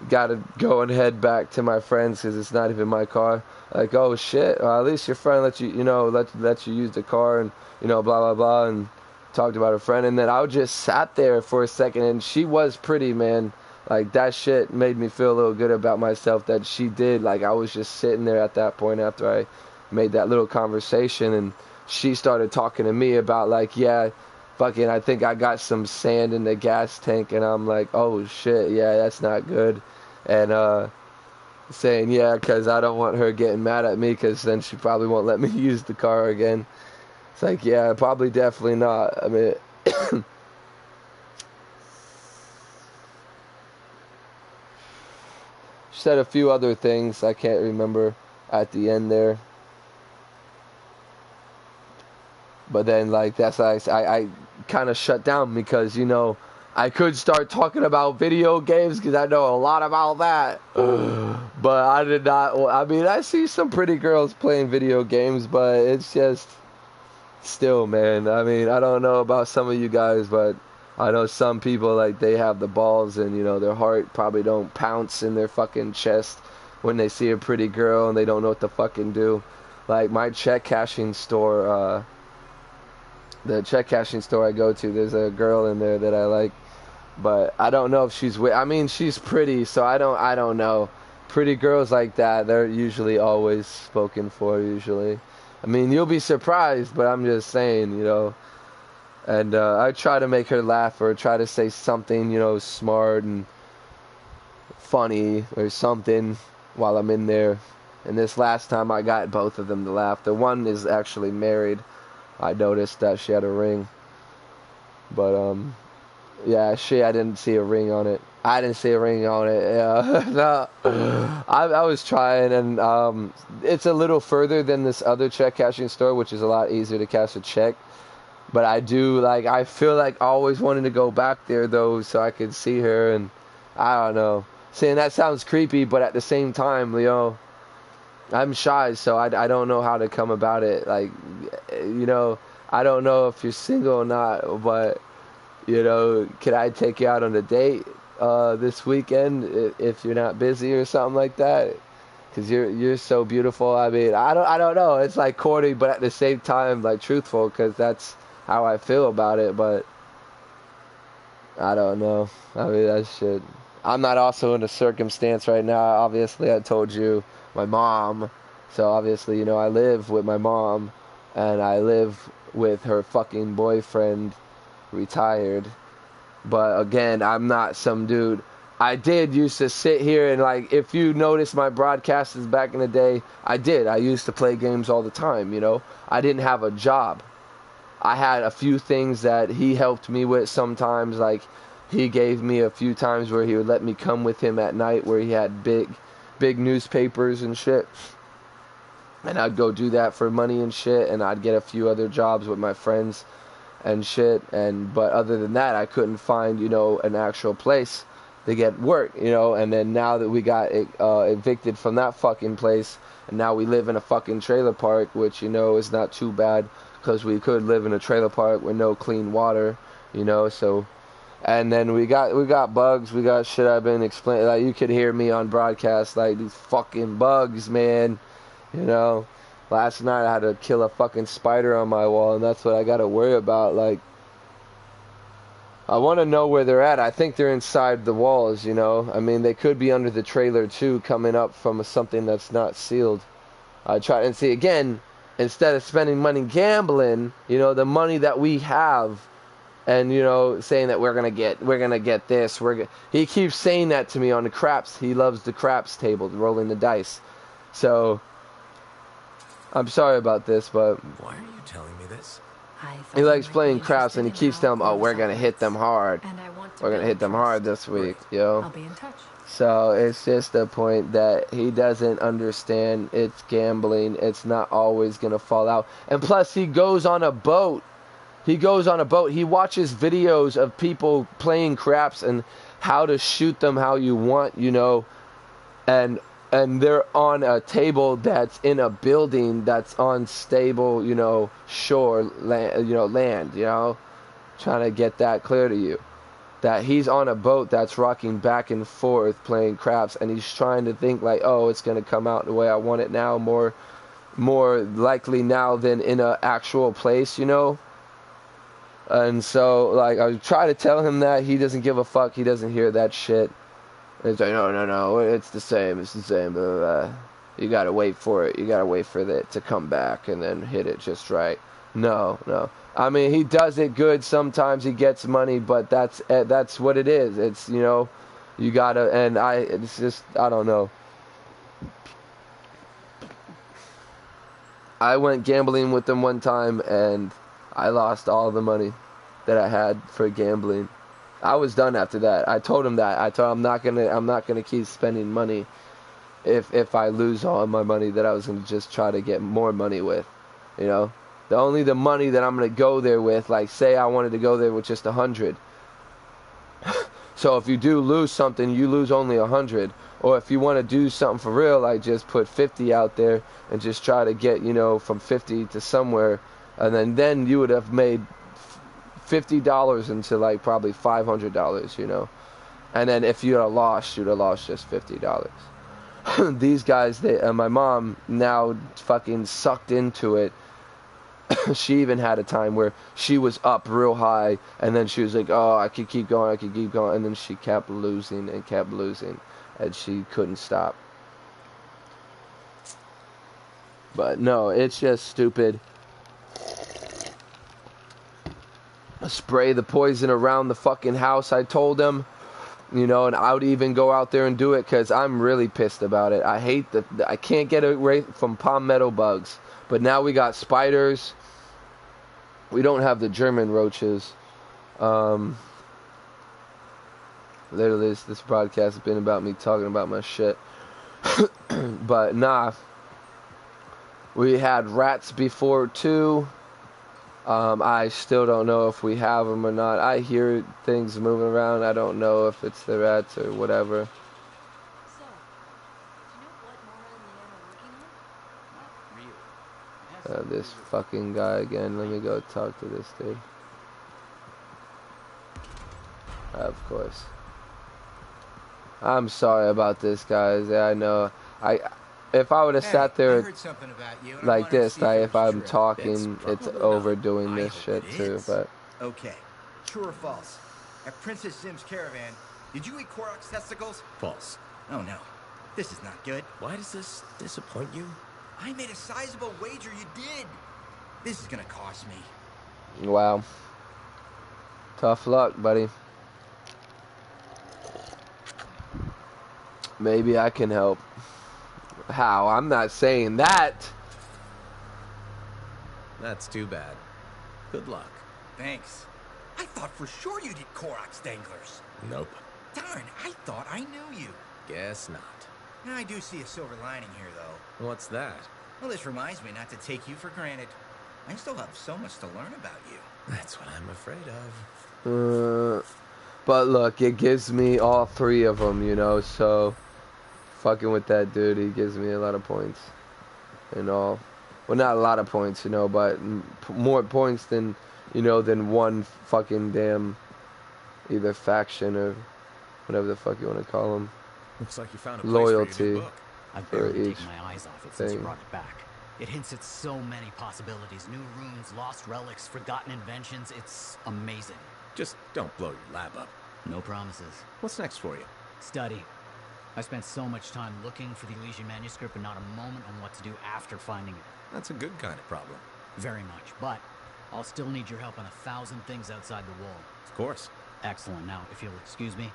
gotta go and head back to my friend's because it's not even my car. Like, oh, shit. Well, at least your friend let you, you know, let you use the car, and, you know, blah, blah, blah, and talked about her friend. And then I just sat there for a second, and she was pretty, man. Like, that shit made me feel a little good about myself that she did. Like, I was just sitting there at that point after I made that little conversation, and she started talking to me about, like, yeah, fucking, I think I got some sand in the gas tank, and I'm like, oh shit, yeah, that's not good. And saying, yeah, because I don't want her getting mad at me, because then she probably won't let me use the car again. It's like, yeah, probably definitely not. I mean, she said a few other things I can't remember. at the end there. But then, like, that's like I kind of shut down because, you know, I could start talking about video games because I know a lot about that. But I did not. I mean, I see some pretty girls playing video games, but it's just still, man. I mean, I don't know about some of you guys, but I know some people, like, they have the balls and, you know, their heart probably don't pounce in their fucking chest when they see a pretty girl and they don't know what to fucking do. Like, my check cashing store, the check cashing store I go to, there's a girl in there that I like, but I don't know if she's with. I mean, she's pretty, so I don't know. Pretty girls like that, they're usually always spoken for. Usually, I mean, you'll be surprised, but I'm just saying, you know. And I try to make her laugh or try to say something, you know, smart and funny or something while I'm in there. And this last time, I got both of them to laugh. The one is actually married. I noticed that she had a ring, but yeah, I didn't see a ring on it. I didn't see a ring on it. Yeah, no, I was trying, and it's a little further than this other check cashing store, which is a lot easier to cash a check. But I feel like always wanting to go back there though, so I could see her, and I don't know. Saying that sounds creepy, but at the same time, you know, I'm shy, so I don't know how to come about it. Like, you know, I don't know if you're single or not, but, you know, can I take you out on a date this weekend if you're not busy or something like that? Because you're so beautiful. I mean, I don't know. It's like corny, but at the same time, like, truthful, because that's how I feel about it. But I don't know. I mean, that shit. I'm not also in a circumstance right now. Obviously, I told you my mom. So obviously, you know, I live with my mom, and I live with her fucking boyfriend, retired. But again, I'm not some dude. I did used to sit here and, like, if you notice my broadcasts back in the day, I used to play games all the time, you know. I didn't have a job. I had a few things that he helped me with sometimes, like, he gave me a few times where he would let me come with him at night where he had big newspapers and shit. And I'd go do that for money and shit, and I'd get a few other jobs with my friends and shit. But other than that, I couldn't find, you know, an actual place to get work, you know. And then now that we got evicted from that fucking place, and now we live in a fucking trailer park, which, you know, is not too bad, because we could live in a trailer park with no clean water, you know, so. And then we got bugs, we got shit I've been explaining. Like, you could hear me on broadcast, like, these fucking bugs, man. You know, last night I had to kill a fucking spider on my wall, and that's what I got to worry about. Like, I want to know where they're at. I think they're inside the walls, you know. I mean, they could be under the trailer too, coming up from something that's not sealed. I try and see again, instead of spending money gambling, you know, the money that we have. And, you know, saying that we're gonna get this. He keeps saying that to me on the craps. He loves the craps table, rolling the dice. So, I'm sorry about this, but Why are you telling me this? he likes playing craps, and he keeps telling me, "Oh, we're gonna hit them hard. We're gonna hit them hard this week, yo." I'll be in touch. So it's just the point that he doesn't understand. It's gambling. It's not always gonna fall out. And plus, he goes on a boat. He watches videos of people playing craps and how to shoot them how you want, you know. And they're on a table that's in a building that's on stable, you know, land, you know. Trying to get that clear to you. That he's on a boat that's rocking back and forth playing craps, and he's trying to think like, oh, it's going to come out the way I want it now, more likely now than in an actual place, you know. And so, like, I try to tell him that. He doesn't give a fuck. He doesn't hear that shit. And he's like, no, it's the same. It's the same. You gotta wait for it. You gotta wait for it to come back and then hit it just right. No. I mean, he does it good. Sometimes he gets money, but that's what it is. It's, you know, you gotta, and it's just, I don't know. I went gambling with him one time, and I lost all the money that I had for gambling. I was done after that. I told him that. I told him I'm not gonna keep spending money if I lose all of my money that I was going to just try to get more money with, you know. The money that I'm going to go there with, like say I wanted to go there with just 100. So if you do lose something, you lose only 100. Or if you want to do something for real, like just put 50 out there and just try to get, you know, from 50 to somewhere, and then you would have made $50 into like probably $500, you know. And then if you'd have lost just $50. These guys, my mom now fucking sucked into it. She even had a time where she was up real high, and then she was like, oh, I could keep going, and then she kept losing, and she couldn't stop. But no, it's just stupid. Spray the poison around the fucking house, I told them. You know, and I would even go out there and do it because I'm really pissed about it. I can't get away from palmetto bugs. But now we got spiders. We don't have the German roaches. Literally, this broadcast has been about me talking about my shit. But nah. We had rats before too. I still don't know if we have them or not. I hear things moving around. I don't know if it's the rats or whatever. So, do you know what Nora and Leanne are working on? This fucking guy again. Let me go talk to this dude. Of course. I'm sorry about this, guys. Yeah, I know. If I would have sat there like this, if I'm talking, it's overdoing this shit too. But okay, true or false? At Princess Zim's caravan, did you eat Korok's testicles? False. Oh no, this is not good. Why does this disappoint you? I made a sizable wager you did. This is gonna cost me. Wow. Tough luck, buddy. Maybe I can help. How? I'm not saying that. That's too bad. Good luck. Thanks. I thought for sure you did Korok's danglers. Nope. Darn, I thought I knew you. Guess not. I do see a silver lining here, though. What's that? Well, this reminds me not to take you for granted. I still have so much to learn about you. That's what I'm afraid of. But look, it gives me all three of them, you know, so fucking with that dude, he gives me a lot of points and all. Well, not a lot of points, you know, but more points than, you know, than one fucking damn either faction or whatever the fuck you want to call them. Looks like you found a place Loyalty for your new book. I've for barely each taken my eyes off it since you thing. brought it back. It hints at so many possibilities. New runes, lost relics, forgotten inventions. It's amazing. Just don't blow your lab up. No promises. What's next for you? Study. I spent so much time looking for the Elysian manuscript, but not a moment on what to do after finding it. That's a good kind of problem. Very much, but I'll still need your help on 1,000 things outside the wall. Of course. Excellent. Now, if you'll excuse me,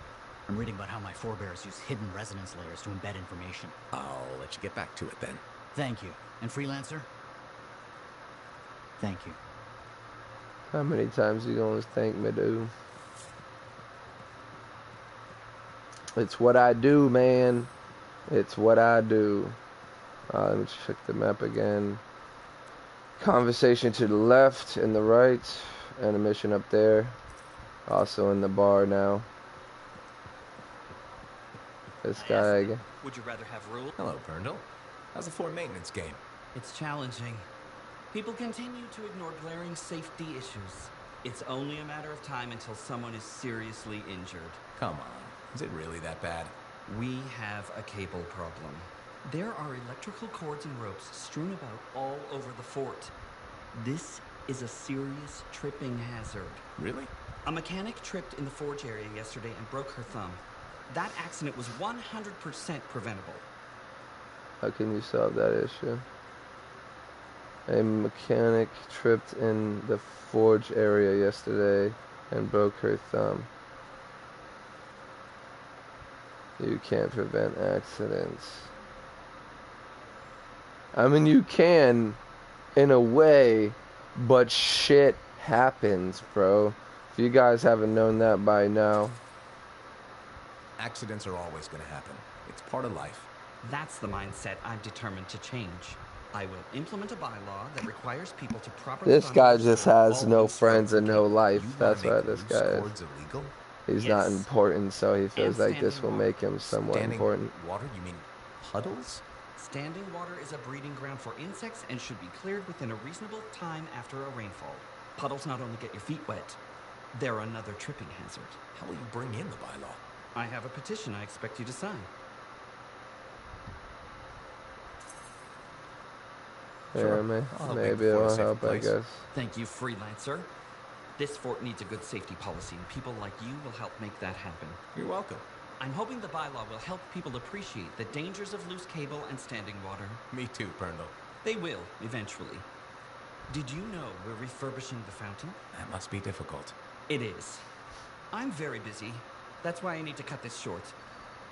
I'm reading about how my forebears use hidden resonance layers to embed information. I'll let you get back to it then. Thank you. And Freelancer? Thank you. How many times you gonna thank me, dude? It's what I do, man. It's what I do. Let me check the map again. Conversation to the left and the right, and a mission up there. Also in the bar now. This guy again. Would you rather have rule? Hello, Berndl. How's the fort maintenance game? It's challenging. People continue to ignore glaring safety issues. It's only a matter of time until someone is seriously injured. Come on. Is it really that bad? We have a cable problem. There are electrical cords and ropes strewn about all over the fort. This is a serious tripping hazard. Really? A mechanic tripped in the forge area yesterday and broke her thumb. That accident was 100% preventable. How can you solve that issue? A mechanic tripped in the forge area yesterday and broke her thumb. You can't prevent accidents. I mean, you can, in a way, but shit happens, bro. If you guys haven't known that by now. Accidents are always going to happen. It's part of life. That's the mindset I'm determined to change. I will implement a bylaw that requires people to properly This bundle guy their just sword has no always friends and no life. You want That's to make why this loose guy is. cords illegal? He's not Yes. important, so he feels And like this will standing make him somewhat Standing important. water? You mean puddles? Standing water is a breeding ground for insects and should be cleared within a reasonable time after a rainfall. Puddles not only get your feet wet, they're another tripping hazard. How will you bring in the bylaw? I have a petition I expect you to sign. Yeah, maybe it'll help, I guess. Thank you, freelancer. This fort needs a good safety policy, and people like you will help make that happen. You're welcome. I'm hoping the bylaw will help people appreciate the dangers of loose cable and standing water. Me too, Colonel. They will, eventually. Did you know we're refurbishing the fountain? That must be difficult. It is. I'm very busy. That's why I need to cut this short.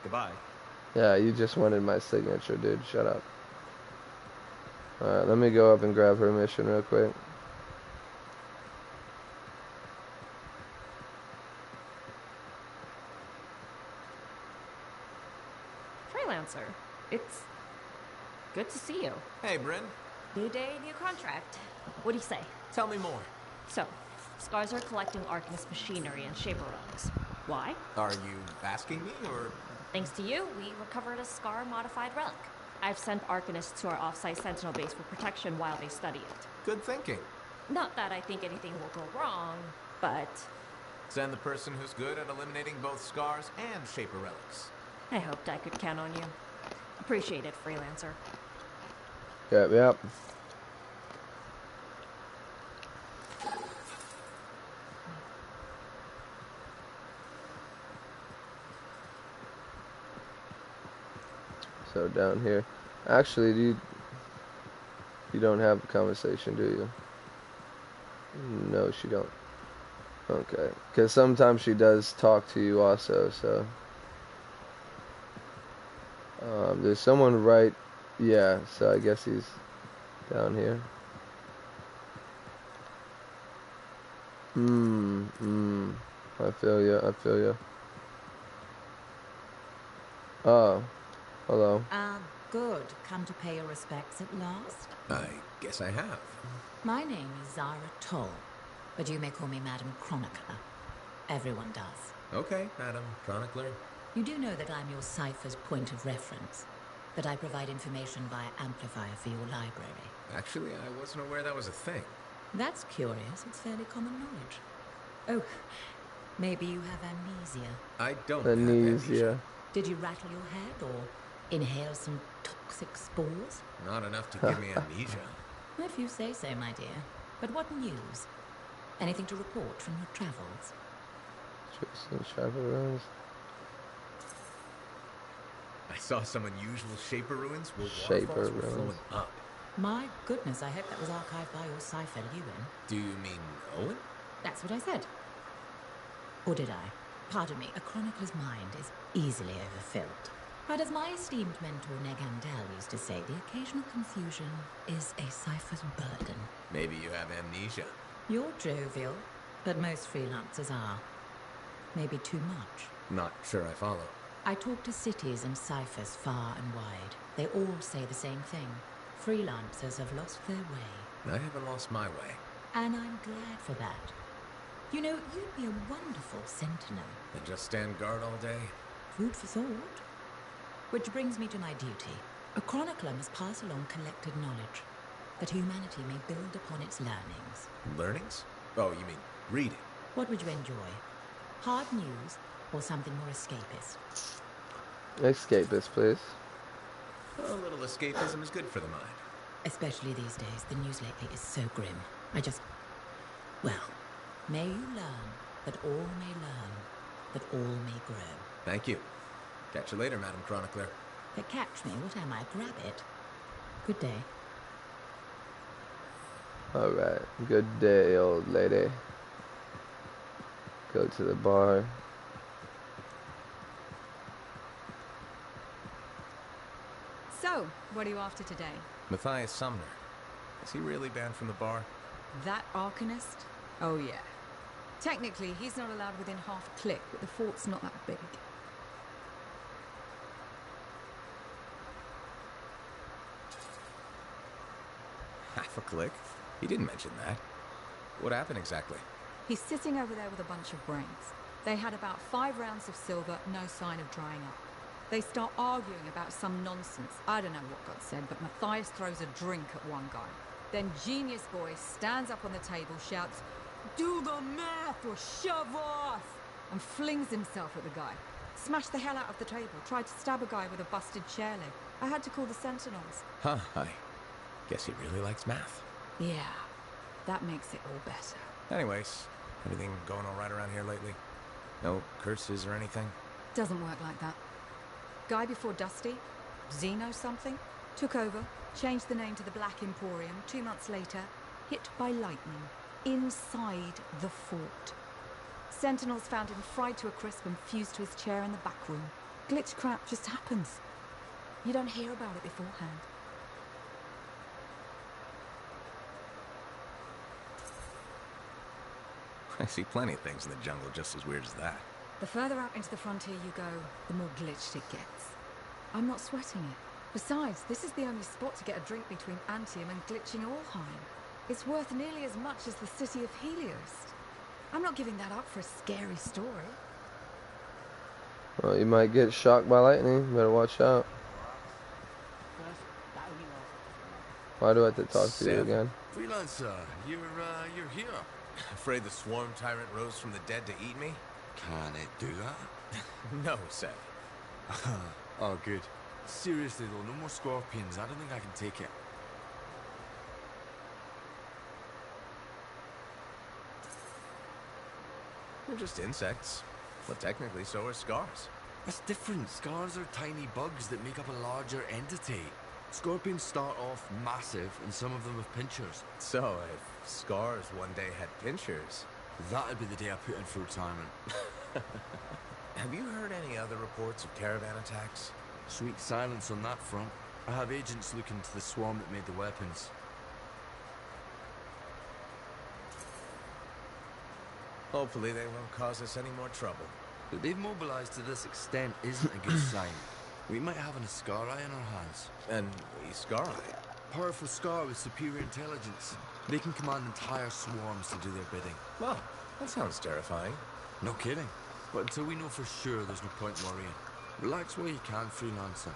Goodbye. Yeah, you just wanted my signature, dude. Shut up. Alright, let me go up and grab her mission real quick. Freelancer, it's good to see you. Hey, Bryn. New day, new contract. What do you say? Tell me more. So, Scars are collecting Arcanist machinery and Shaper-Relics. Why? Are you asking me, or...? Thanks to you, we recovered a Scar-modified relic. I've sent Arcanists to our off-site Sentinel base for protection while they study it. Good thinking. Not that I think anything will go wrong, but... Send the person who's good at eliminating both scars and Shaper relics. I hoped I could count on you. Appreciate it, freelancer. Yep. So down here, actually, you don't have a conversation, do you? No, she don't. Okay, because sometimes she does talk to you also. So there's someone right. Yeah, so I guess he's down here. I feel you. Oh, hello. Good. Come to pay your respects at last? I guess I have. My name is Zara Toll, but you may call me Madam Chronicler. Everyone does. Okay, Madam Chronicler. You do know that I'm your cipher's point of reference, that I provide information via amplifier for your library. Actually, I wasn't aware that was a thing. That's curious. It's fairly common knowledge. Oh, maybe you have amnesia. I don't Amnesia. Did you rattle your head or inhale some toxic spores? Not enough to give me amnesia. If you say so, my dear. But what news? Anything to report from your travels? I saw some unusual Shaper ruins where waterfalls were flowing up. My goodness, I hope that was archived by your cipher, Ewan. Do you mean Owen? That's what I said. Or did I? Pardon me, a chronicler's mind is easily overfilled. But as my esteemed mentor Negandel used to say, the occasional confusion is a cipher's burden. Maybe you have amnesia. You're jovial, but most freelancers are. Maybe too much. Not sure I follow. I talk to cities and ciphers far and wide. They all say the same thing. Freelancers have lost their way. I haven't lost my way. And I'm glad for that. You know, you'd be a wonderful sentinel. And just stand guard all day? Food for thought. Which brings me to my duty. A chronicler must pass along collected knowledge, that humanity may build upon its learnings. Learnings? Oh, you mean reading? What would you enjoy? Hard news or something more escapist? Escapist, please. A little escapism is good for the mind. Especially these days, the news lately is so grim. Well, may you learn that all may learn, that all may grow. Thank you. Catch you later, Madam Chronicler. But catch me, what am I, grab it? Good day. Alright, good day, old lady. Go to the bar. So, what are you after today? Matthias Sumner. Is he really banned from the bar? That Arcanist? Oh yeah. Technically, he's not allowed within half a click, but the fort's not that big. half a click. He didn't mention that. What happened exactly? He's sitting over there with a bunch of brains. They had about 5 rounds of silver, no sign of drying up. They start arguing about some nonsense. I don't know what got said, but Matthias throws a drink at one guy. Then Genius Boy stands up on the table, shouts, "Do the math or shove off!" and flings himself at the guy. Smashed the hell out of the table, tried to stab a guy with a busted chair leg. I had to call the Sentinels. Huh, I guess he really likes math. Yeah, that makes it all better. Anyways, everything going all right around here lately? No curses or anything? Doesn't work like that. Guy before Dusty, Zeno something, took over, changed the name to the Black Emporium. 2 months later, hit by lightning, inside the fort. Sentinels found him fried to a crisp and fused to his chair in the back room. Glitch crap just happens. You don't hear about it beforehand. I see plenty of things in the jungle just as weird as that. The further out into the frontier you go, the more glitched it gets. I'm not sweating it. Besides, this is the only spot to get a drink between Anthem and glitching Allheim. It's worth nearly as much as the city of Helios. I'm not giving that up for a scary story. Well, you might get shocked by lightning. Better watch out. Why do I have to talk to you again? Freelancer, you're here. Afraid the swarm tyrant rose from the dead to eat me? Can it do that? No, Seth. Oh, good. Seriously though, no more scorpions. I don't think I can take it. They're just insects. But technically, so are scars. That's different. Scars are tiny bugs that make up a larger entity. Scorpions start off massive, and some of them have pinchers. So, if scars one day had pinchers... That'd be the day I put in for retirement. Have you heard any other reports of caravan attacks? Sweet silence on that front. I have agents looking into the swarm that made the weapons. Hopefully they won't cause us any more trouble. That they've mobilized to this extent isn't a good sign. We might have an Ascarai in our hands. An Ascarai? Powerful Scar with superior intelligence. They can command entire swarms to do their bidding. Well, that sounds terrifying. No kidding. But until we know for sure, there's no point worrying. Relax while you can, Freelancer.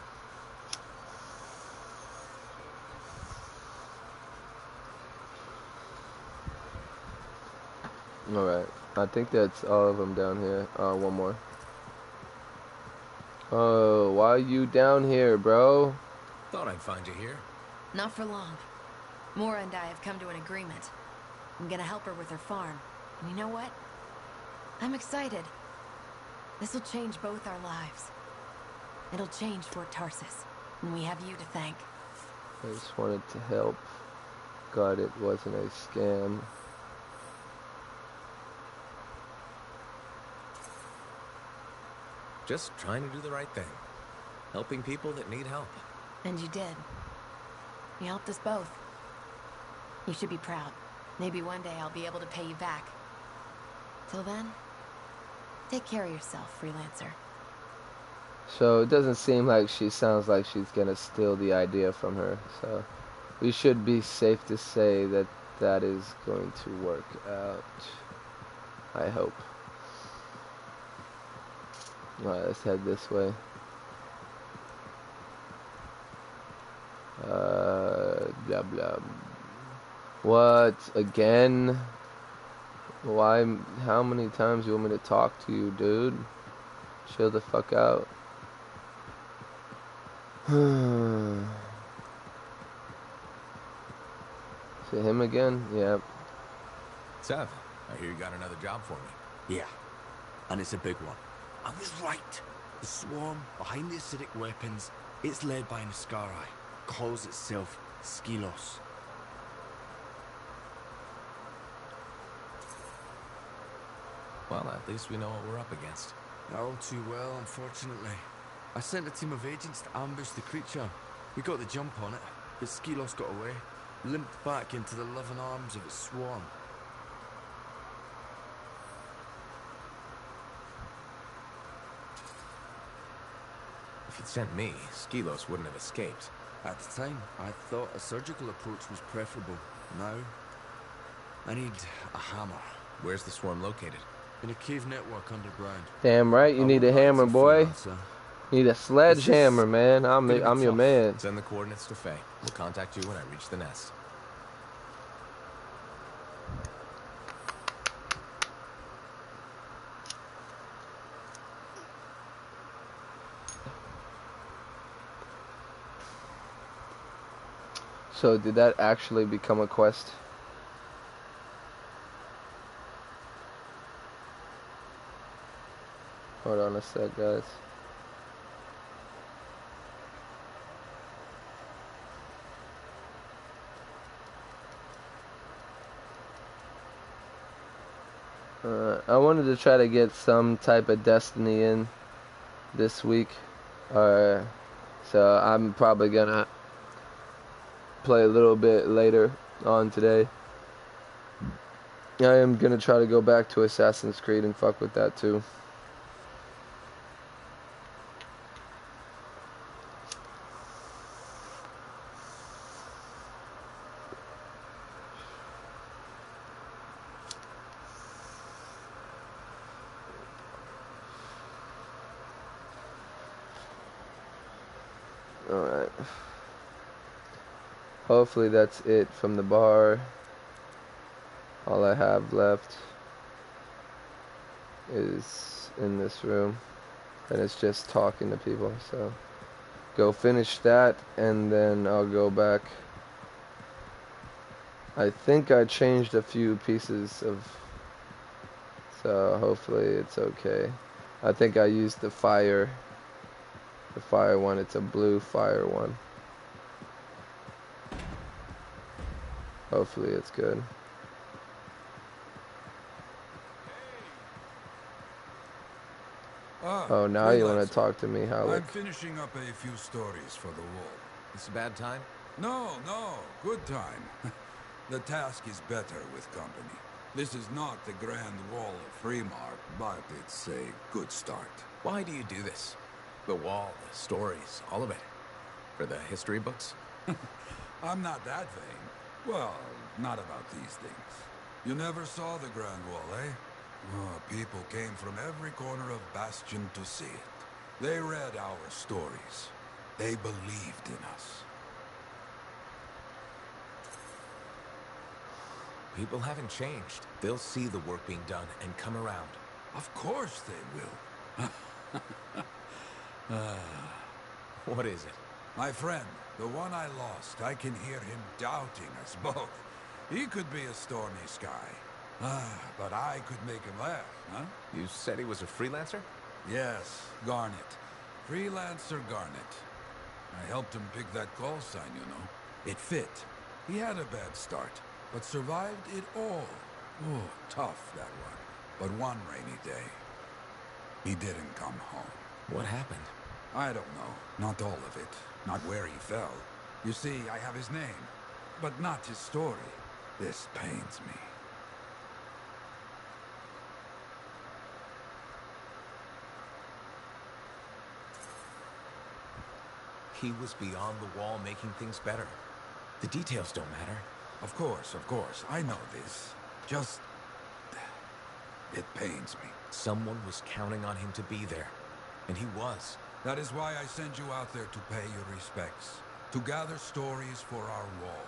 Alright. I think that's all of them down here. One more. Oh, why are you down here, bro? Thought I'd find you here. Not for long. Mora and I have come to an agreement. I'm gonna help her with her farm. And you know what? I'm excited. This will change both our lives. It'll change Fort Tarsus, and we have you to thank. I just wanted to help. God, it wasn't a scam. Just trying to do the right thing. Helping people that need help. And you did. You helped us both. You should be proud. Maybe one day I'll be able to pay you back. Till then, take care of yourself, Freelancer. So it doesn't seem like she sounds like she's gonna steal the idea from her. So we should be safe to say that that is going to work out. I hope. Alright, let's head this way. Blah blah. What? Again? Why? How many times you want me to talk to you, dude? Chill the fuck out. Is it him again? Yep. Sev, I hear you got another job for me. Yeah, and it's a big one. I was right. The swarm behind the acidic weapons, it's led by an Ascarai. Calls itself Skylos. Well, at least we know what we're up against. All too well, unfortunately. I sent a team of agents to ambush the creature. We got the jump on it, but Skylos got away, limped back into the loving arms of its swarm. If you'd sent me, Skylos wouldn't have escaped. At the time, I thought a surgical approach was preferable. Now, I need a hammer. Where's the swarm located? In a cave network underground. Damn right, you need a hammer, boy. You need a sledgehammer, man. I'm your man. Send the coordinates to Faye. We'll contact you when I reach the nest. So did that actually become a quest? Hold on a sec, guys. I wanted to try to get some type of Destiny in this week. So I'm probably gonna play a little bit later on today. I am gonna try to go back to Assassin's Creed and fuck with that too. Alright. Hopefully that's it from the bar. All I have left is in this room. And it's just talking to people. So go finish that and then I'll go back. I think I changed a few pieces of... So hopefully it's okay. I think I used the fire one. It's a blue fire one. Hopefully it's good. Oh, now you want to talk to me, Halleck. I'm finishing up a few stories for the wall. It's a bad time? No, good time. The task is better with company. This is not the Grand Wall of Freemark, but it's a good start. Why do you do this? The wall, the stories, all of it. For the history books? I'm not that vain. Well, not about these things. You never saw the Grand Wall, eh? Oh, people came from every corner of Bastion to see it. They read our stories. They believed in us. People haven't changed. They'll see the work being done and come around. Of course they will. What is it? My friend, the one I lost, I can hear him doubting us both. He could be a stormy sky. But I could make him laugh, huh? You said he was a freelancer? Yes, Garnet. Freelancer Garnet. I helped him pick that call sign, you know. It fit. He had a bad start, but survived it all. Oh, tough, that one. But one rainy day, he didn't come home. What happened? I don't know. Not all of it. Not where he fell. You see, I have his name, but not his story. This pains me. He was beyond the wall making things better. The details don't matter. Of course. I know this. Just... it pains me. Someone was counting on him to be there. And he was. That is why I send you out there to pay your respects. To gather stories for our wall.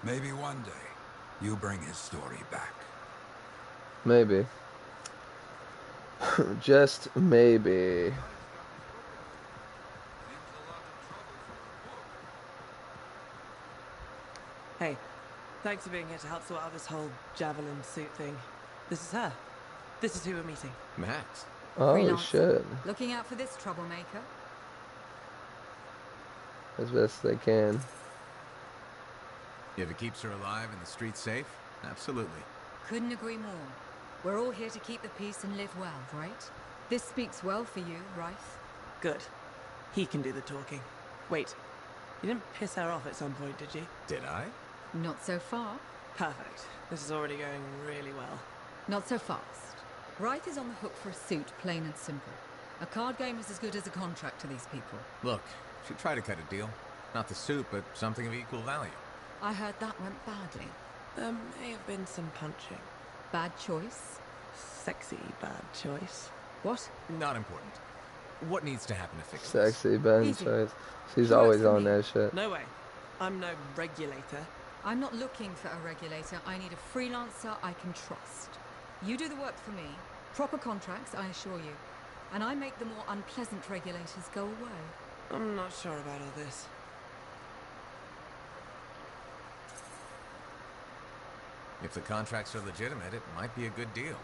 Maybe one day, you bring his story back. Maybe. Just maybe. Hey, thanks for being here to help sort out this whole javelin suit thing. This is her. This is who we're meeting. Max. Oh, Freelancer. shit. Looking out for this troublemaker? As best they can. If it keeps her alive and the streets safe, absolutely. Couldn't agree more. We're all here to keep the peace and live well, right? This speaks well for you, Rife. Good. He can do the talking. Wait, you didn't piss her off at some point, did you? Did I? Not so far. Perfect. This is already going really well. Not so fast. Rife is on the hook for a suit, plain and simple. A card game is as good as a contract to these people. Look, she tried to cut a deal. Not the suit, but something of equal value. I heard that went badly. There may have been some punching. Bad choice? Sexy bad choice. What? Not important. What needs to happen to fix this? Sexy Ben Easy. choice. She's She works always for on me. that shit. No way. I'm no regulator. I'm not looking for a regulator. I need a freelancer I can trust. You do the work for me. Proper contracts, I assure you. And I make the more unpleasant regulators go away. I'm not sure about all this. If the contracts are legitimate, it might be a good deal.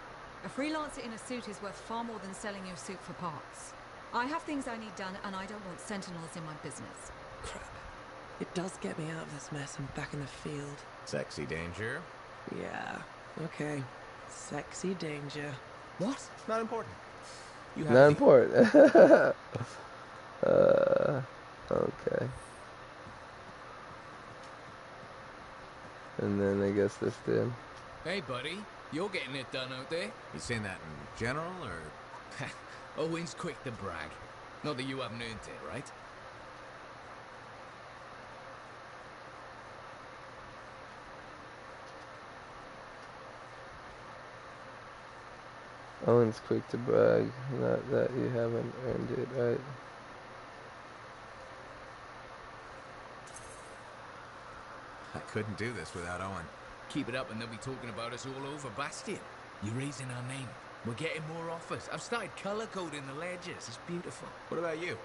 A freelancer in a suit is worth far more than selling your suit for parts. I have things I need done, and I don't want sentinels in my business. Crap. It does get me out of this mess and back in the field. Sexy danger? Yeah. Okay. Sexy danger. What? Not important. You Not important. Okay. And then I guess this did. Hey, buddy. You're getting it done out there. You saying that in general, or...? Owen's quick to brag. Not that you haven't earned it, right? Owen's quick to brag, not that you haven't earned it, right? I couldn't do this without Owen. Keep it up and they'll be talking about us all over Bastion. You're raising our name. We're getting more offers. I've started color coding the ledgers. It's beautiful. What about you?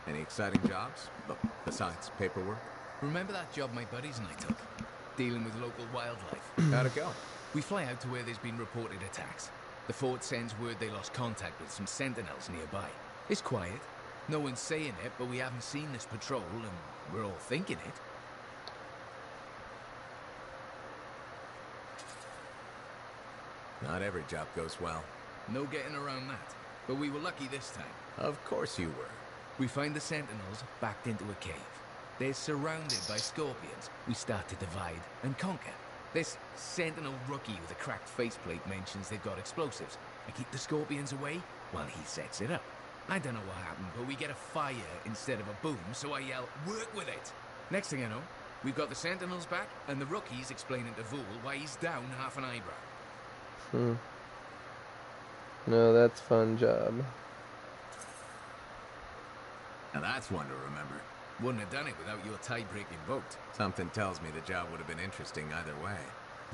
Any exciting jobs? Besides paperwork? Remember that job my buddies and I took? Dealing with local wildlife. How'd it go? We fly out to where there's been reported attacks. The fort sends word they lost contact with some sentinels nearby. It's quiet. No one's saying it, but we haven't seen this patrol, and we're all thinking it. Not every job goes well. No getting around that. But we were lucky this time. Of course you were. We find the sentinels backed into a cave. They're surrounded by scorpions. We start to divide and conquer. This sentinel rookie with a cracked faceplate mentions they've got explosives. I keep the scorpions away while he sets it up. I don't know what happened, but we get a fire instead of a boom, so I yell, "Work with it!" Next thing I know, we've got the sentinels back, and the rookie's explaining to Vool why he's down half an eyebrow. No, that's fun job. Now that's one to remember. Wouldn't have done it without your tie-breaking vote. Something tells me the job would have been interesting either way.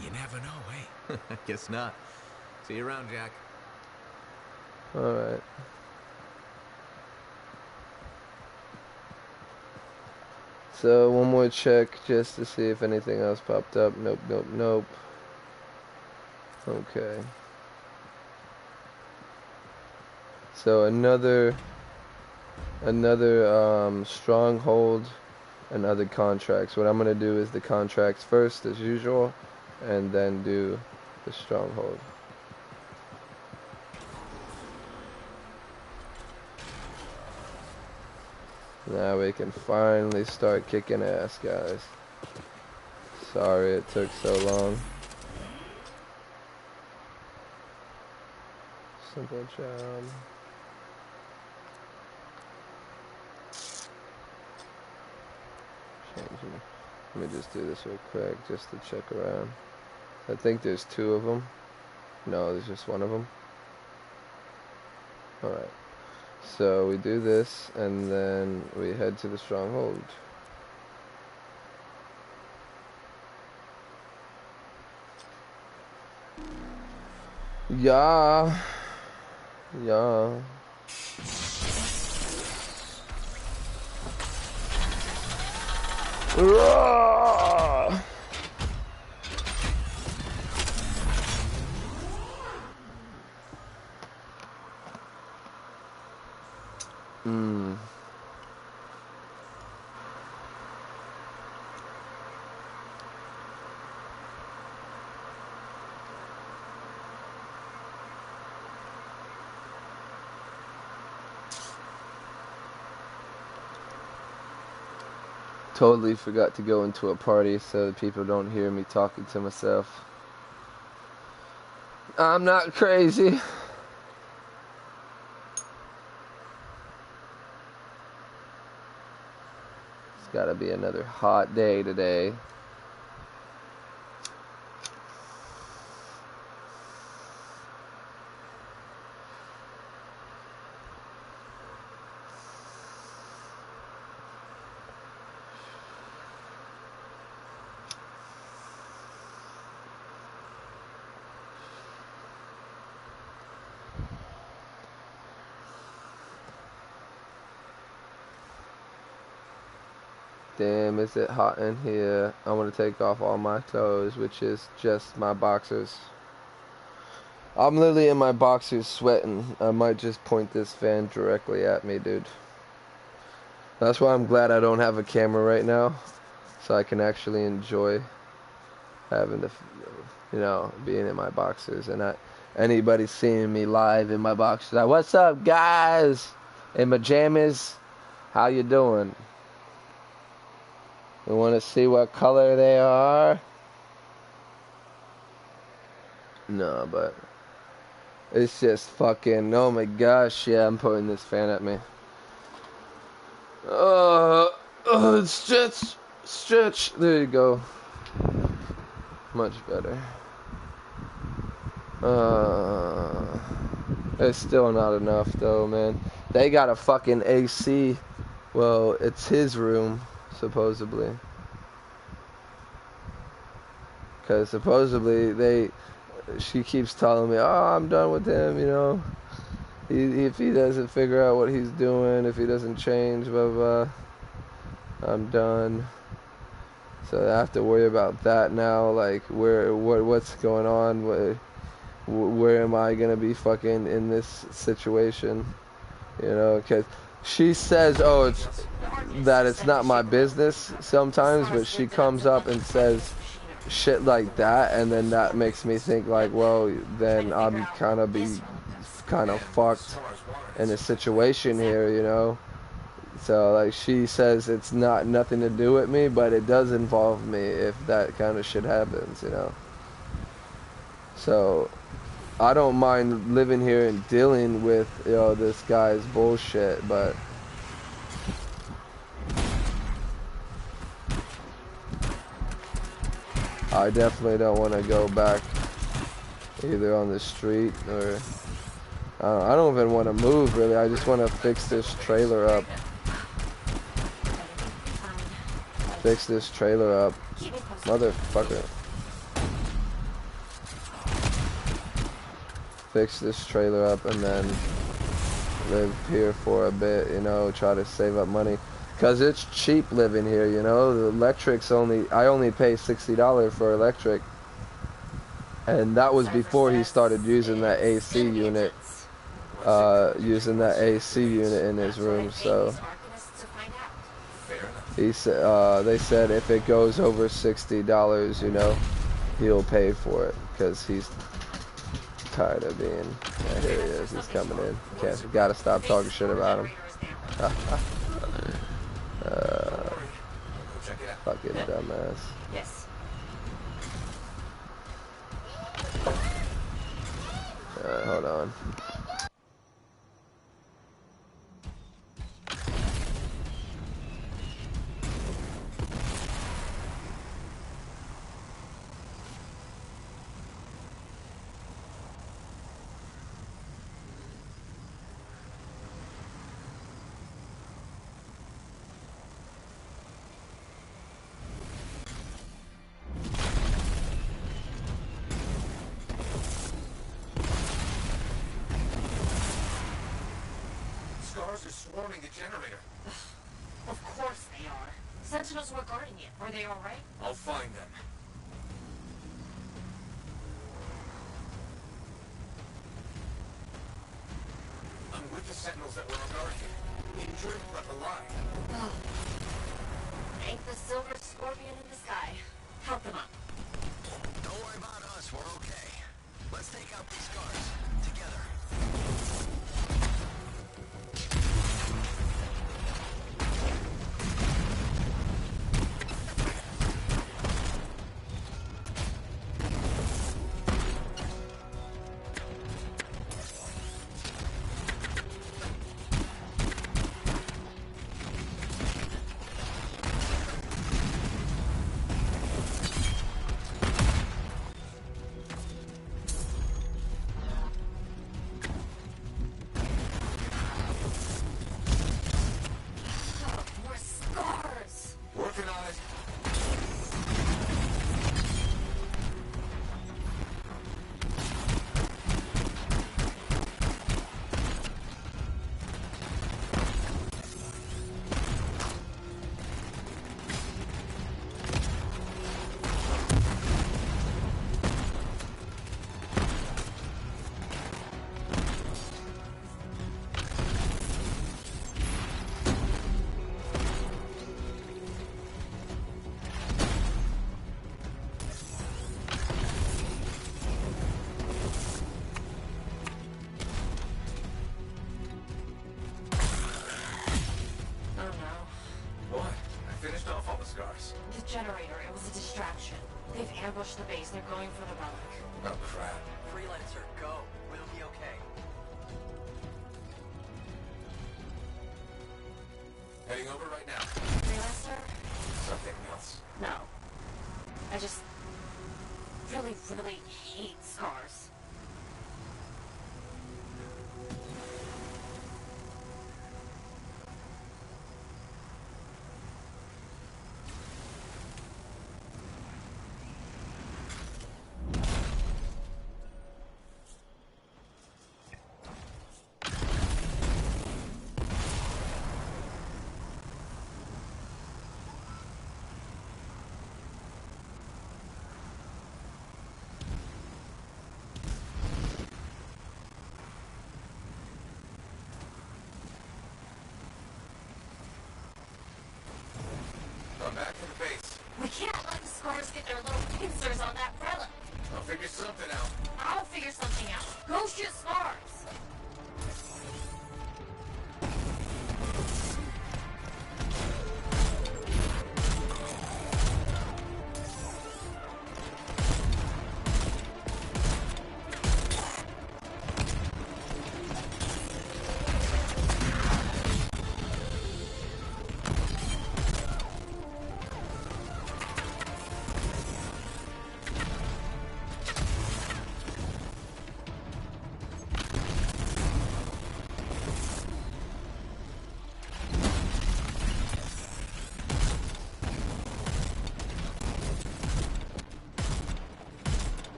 You never know, eh? Guess not. See you around, Jack. Alright. So, one more check just to see if anything else popped up. Nope, nope, nope. Okay. So, another stronghold and other contracts. What I'm going to do is the contracts first, as usual, and then do the stronghold. Now we can finally start kicking ass, guys. Sorry it took so long. Simple job. Changing. Let me just do this real quick, just to check around. I think there's two of them. No, there's just one of them. Alright. So we do this, and then we head to the stronghold. Yeah. Yeah. Roar! Totally forgot to go into a party so that people don't hear me talking to myself. I'm not crazy. It's gotta be another hot day today. Damn, is it hot in here? I want to take off all my clothes, which is just my boxers. I'm literally in my boxers sweating. I might just point this fan directly at me, dude. That's why I'm glad I don't have a camera right now, so I can actually enjoy having to, you know, being in my boxers and not anybody seeing me live in my boxers. Like, what's up, guys? In my jammies? How you doing? You want to see what color they are? No, but it's just fucking, oh my gosh, yeah, I'm putting this fan at me. Stretch. There you go. Much better. It's still not enough though, man. They got a fucking AC. Well, it's his room, supposedly. Because supposedly she keeps telling me, oh, I'm done with him, you know. If he doesn't figure out what he's doing, if he doesn't change, blah, blah, I'm done. So I have to worry about that now, like, what's going on, where am I going to be fucking in this situation, you know, because she says, oh, it's not my business sometimes, but she comes up and says shit like that, and then that makes me think like, well, then I'm kind of fucked in a situation here, you know. So like she says it's nothing to do with me, but it does involve me if that kind of shit happens, you know. So I don't mind living here and dealing with, you know, this guy's bullshit, but I definitely don't want to go back either on the street or I don't even want to move really. I just want to fix this trailer up. Fix this trailer up. Motherfucker. Fix this trailer up and then live here for a bit, you know, try to save up money. Because it's cheap living here, you know. The electric's I only pay $60 for electric. And that was before he started using that AC unit. In his room, so he said they said if it goes over $60, you know, he'll pay for it because he's tired of being. Yeah, here he is. He's coming in. Gotta stop talking shit about him. Fucking dumbass. Yes. Alright, hold on. Are swarming the generator. Of course they are. Sentinels were guarding it. Are they all right? I'll find them. I'm with the Sentinels that were on guard here. Injured but alive. Ain't the silver scorpion in the sky. Help them up. Don't worry about us. We're okay. Let's take out these guards. Together. finished off all the scars? The generator, it was a distraction. They've ambushed the base. They're going for the relic. Oh, crap. Freelancer, go. We'll be okay. Heading over right now. Freelancer? Something else. No. I just really, really hate scars. I'm back to the base. We can't let the scars get their little pincers on that relic. I'll figure something out. I'll figure something out. Go shoot scars.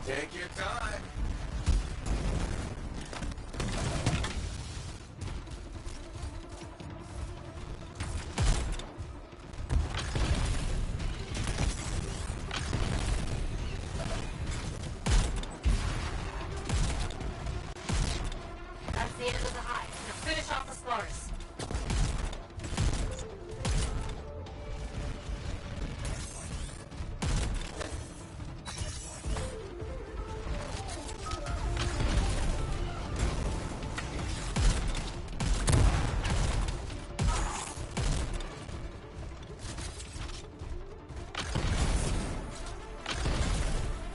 Take your time. That's the end of the hive. Now finish off the scars.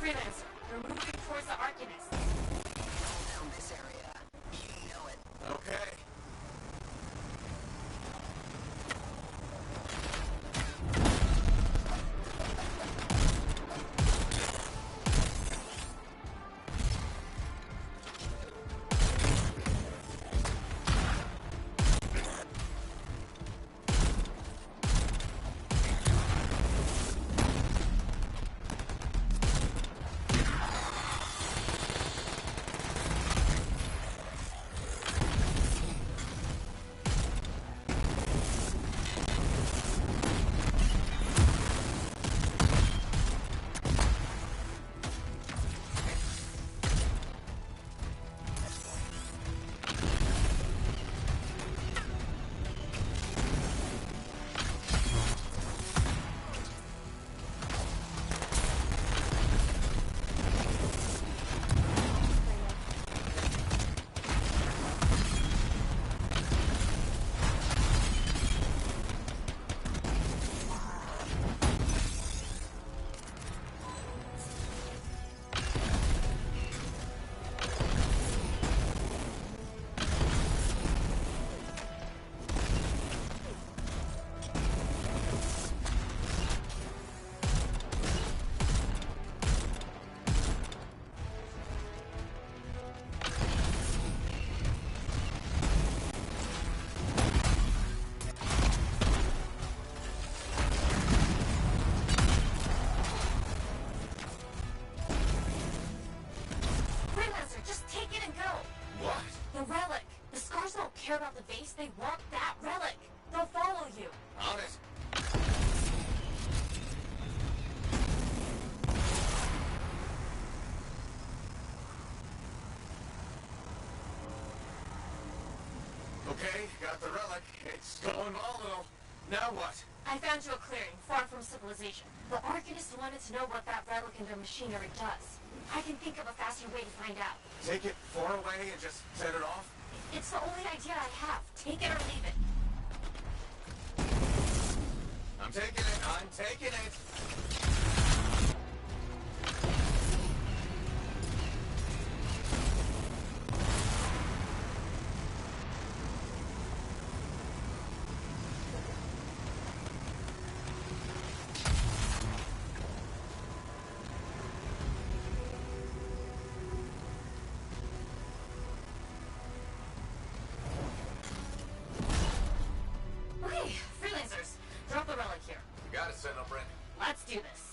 Freelancer, you're moving towards the Arcanist. Down this area. You know it. Okay. care about the base, they want that relic. They'll follow you. On it. Okay, got the relic. It's going volatile. Now what? I found you a clearing, far from civilization. The Arcanists wanted to know what that relic and their machinery does. I can think of a faster way to find out. Take it far away and just set it off? It's the only idea I have. Take it or leave it. I'm taking it. I'm taking it. Okay, freelancers, drop the relic here. You got it, Sentinel Brent. Let's do this.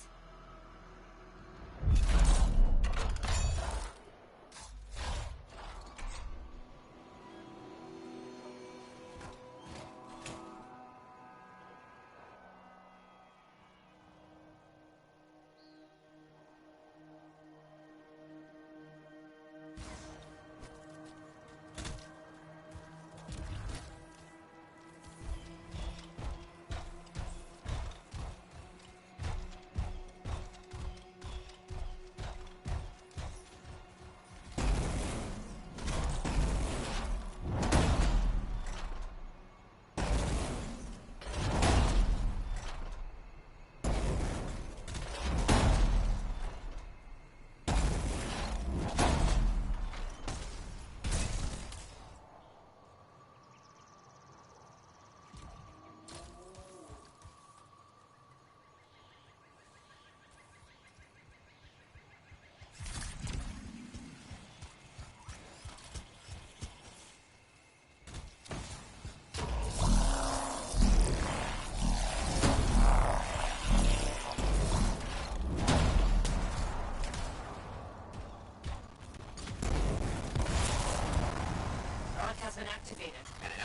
Has been activated.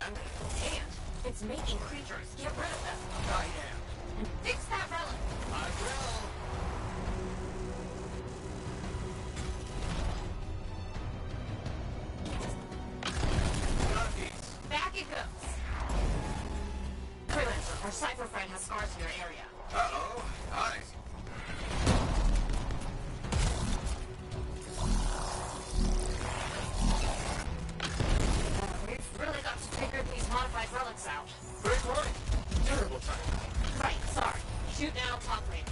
And it's making creatures. Get rid of them. I am. And fix that relic. I will. Got a piece. Back it goes. Freelancer, our cipher friend has scars in your area. Uh-oh. On it. We've really got to figure these modified relics out. Great morning. Terrible time. Right, sorry. Shoot now, talk later.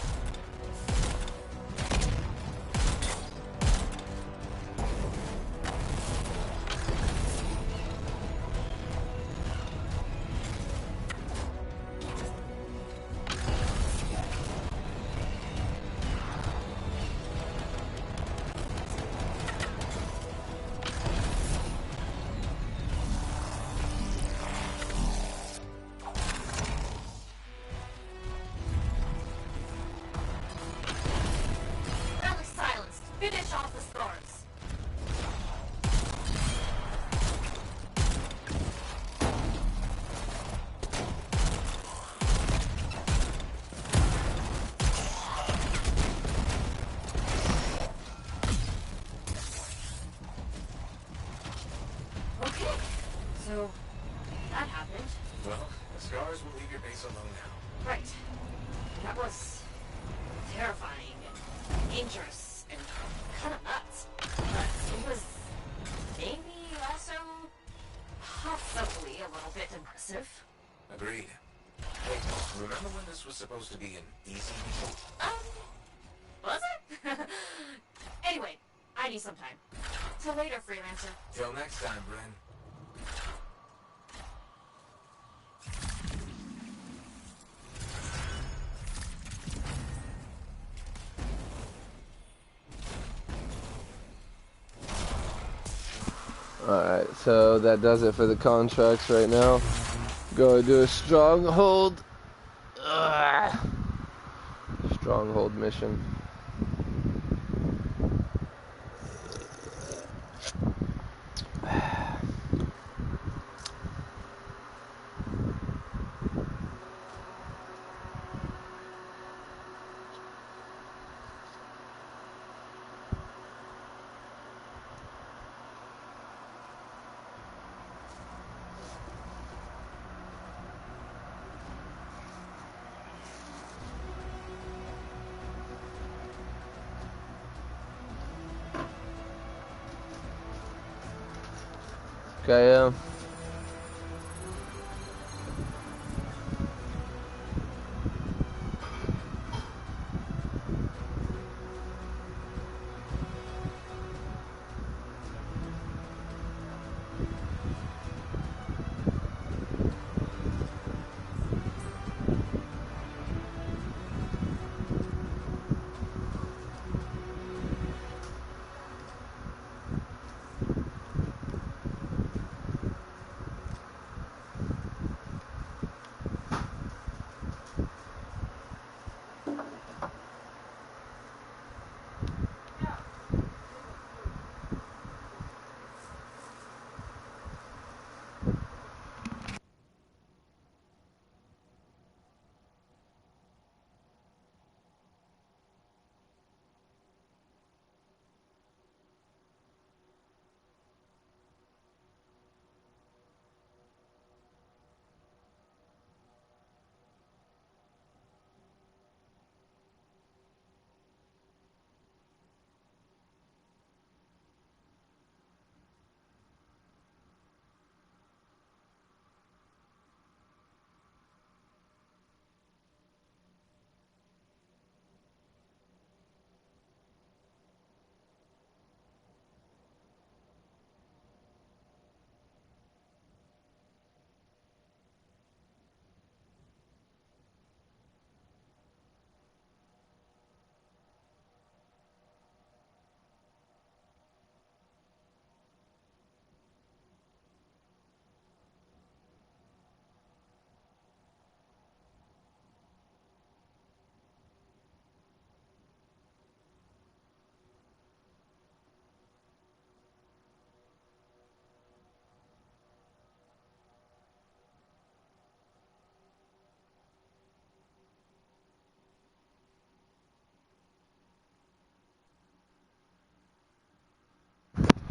Finish off the scars. Okay, so that happened. Well, the scars will leave your base alone now. Right. That was terrifying and dangerous and kind of nuts. But it was maybe also possibly a little bit impressive. Agreed. Hey, remember when this was supposed to be an easy mission? Was it? Anyway, I need some time. Till later, freelancer. Till next time, Bren. Alright, so that does it for the contracts right now. Go do a stronghold. Stronghold mission. Okay,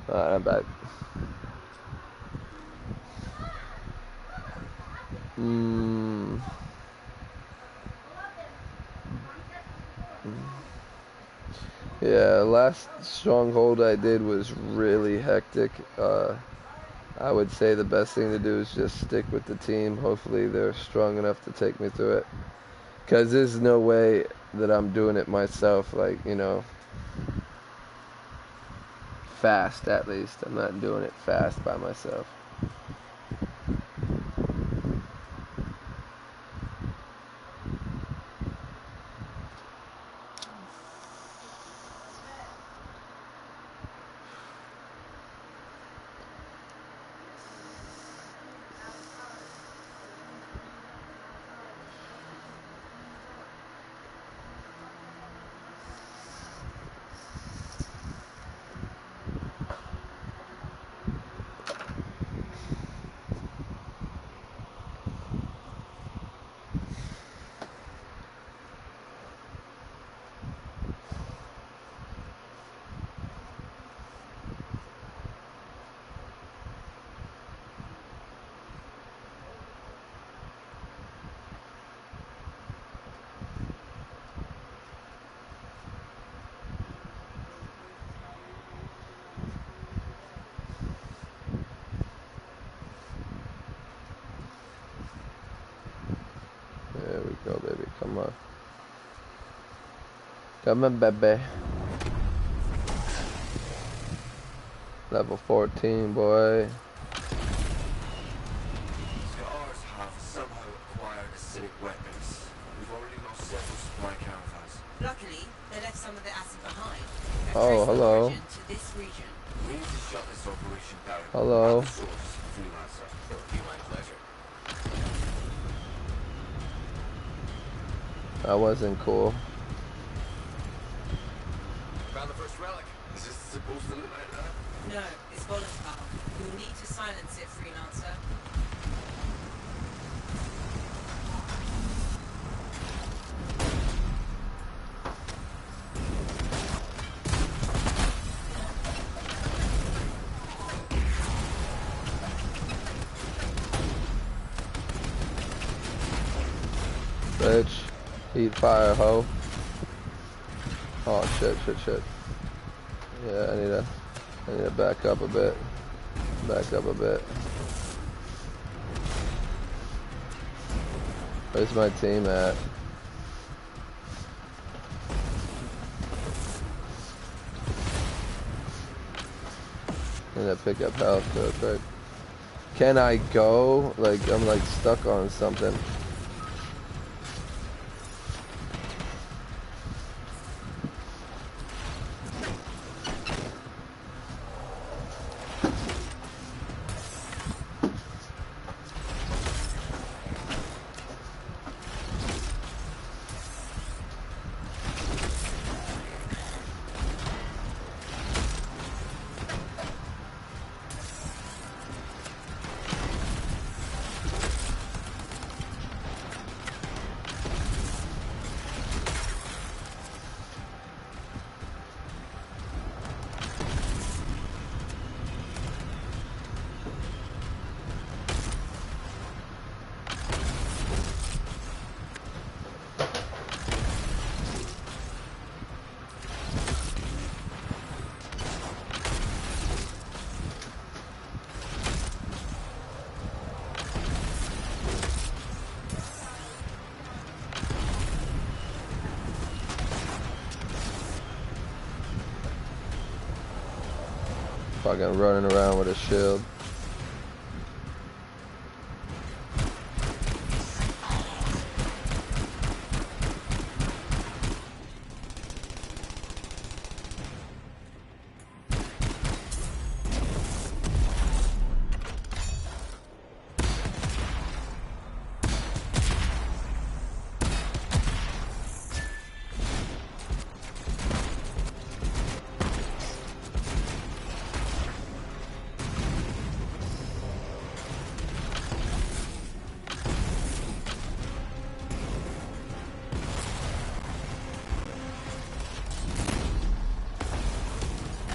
alright, I'm back. Yeah, last stronghold I did was really hectic. I would say the best thing to do is just stick with the team. Hopefully they're strong enough to take me through it. Because there's no way that I'm doing it myself, like, you know, fast at least. I'm not doing it fast by myself. There we go, baby. Come on. Come on, baby. Level 14, boy. Scars have somehow acquired acidic weapons. We've already lost several supply caravans. Luckily, they left some of the acid behind. Oh, hello. To this region. We need to shut this operation down. Hello. At the source, Freelancer. It would be my pleasure. That wasn't cool. Found the first relic. Is this supposed to look like that? No, it's volatile. You'll need to silence it, Freelancer. Bitch. Eat fire, ho. Oh, shit. Yeah, I need to back up a bit. Back up a bit. Where's my team at? I'm gonna pick up health real quick. Can I go? Like, I'm like stuck on something. Fucking running around with a shield.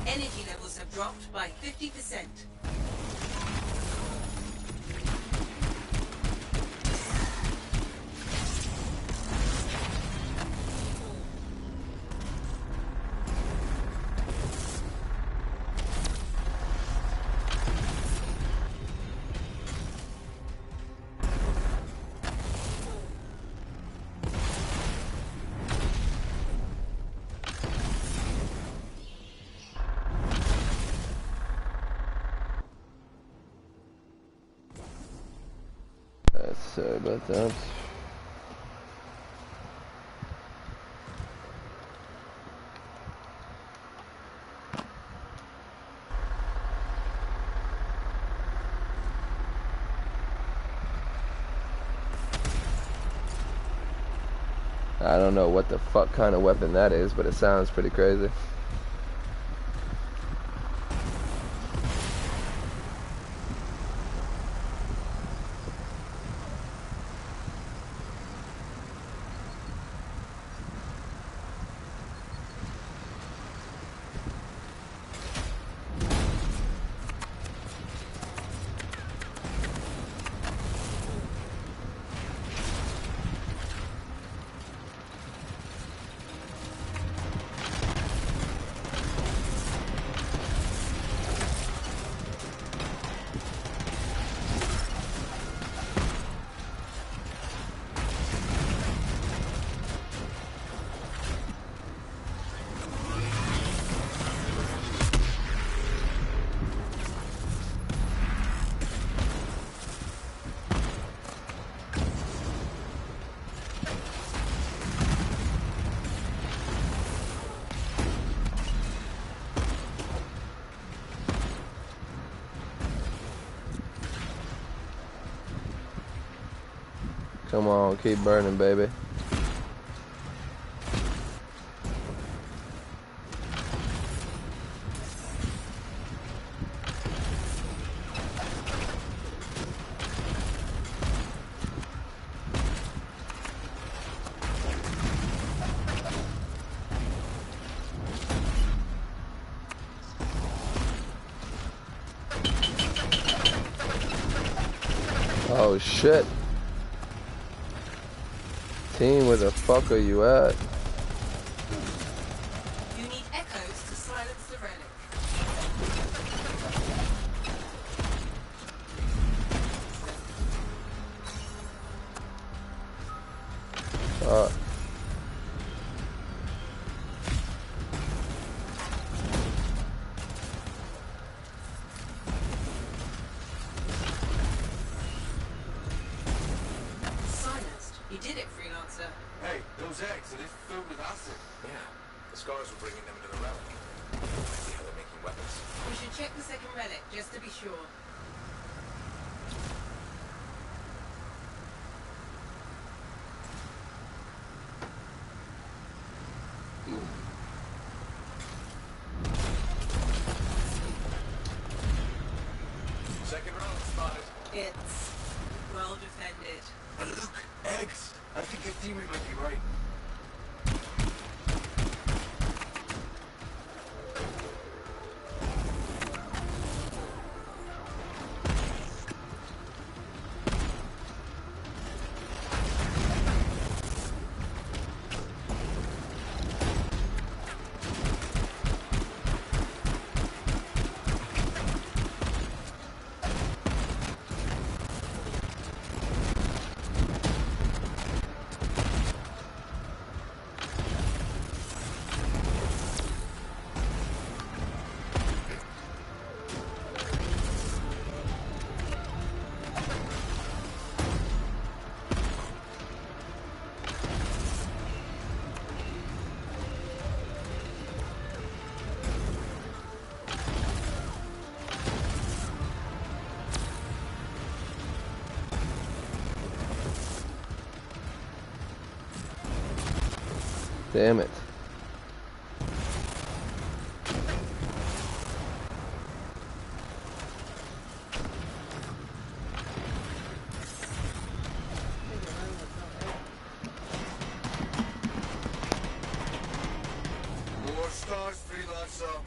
Energy levels have dropped by 50%. Sorry about that. I don't know what the fuck kind of weapon that is, but it sounds pretty crazy. Come on, keep burning, baby. Oh shit. Team, where the fuck are you at? You need echoes to silence the relic. Silenced. You did it, Freelancer. Hey, those eggs, are they filled with acid? Yeah, the scars were bringing them into the relic. Might be how they're making weapons. We should check the second relic, just to be sure. Second round spotted. It's well defended. But look, eggs! I think your theory might be right. Damn it. More stars, Freelancer.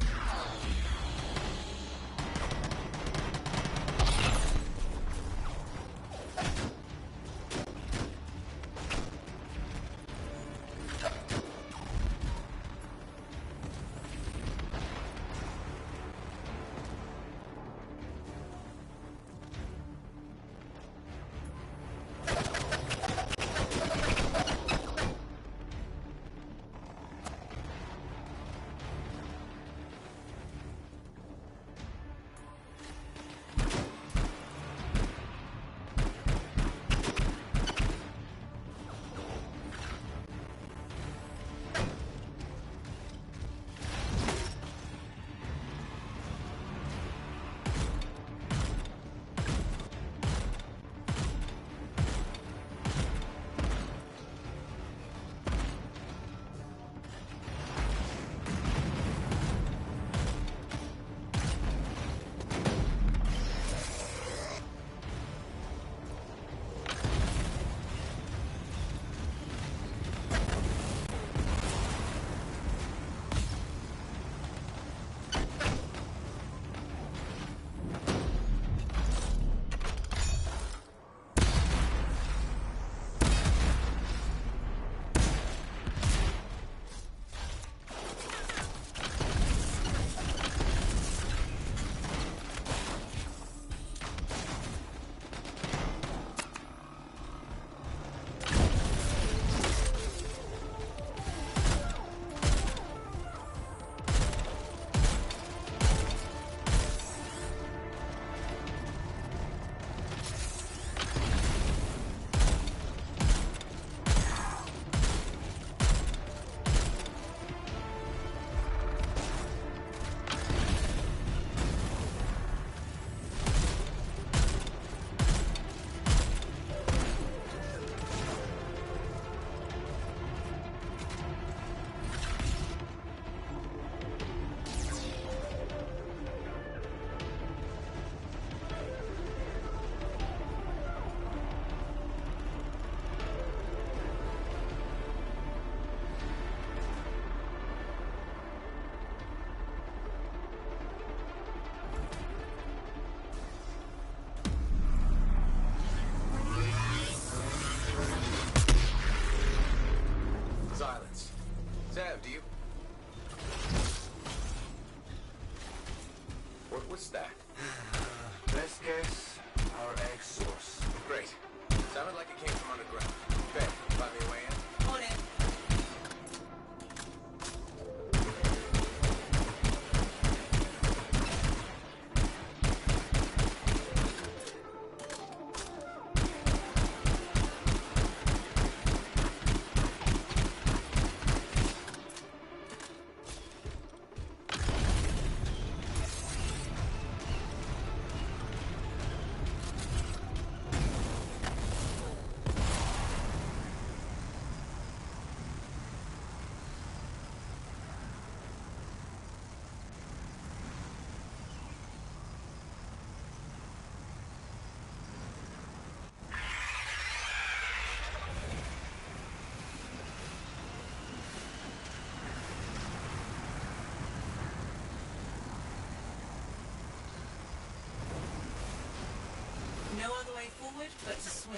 No other way forward but to swim.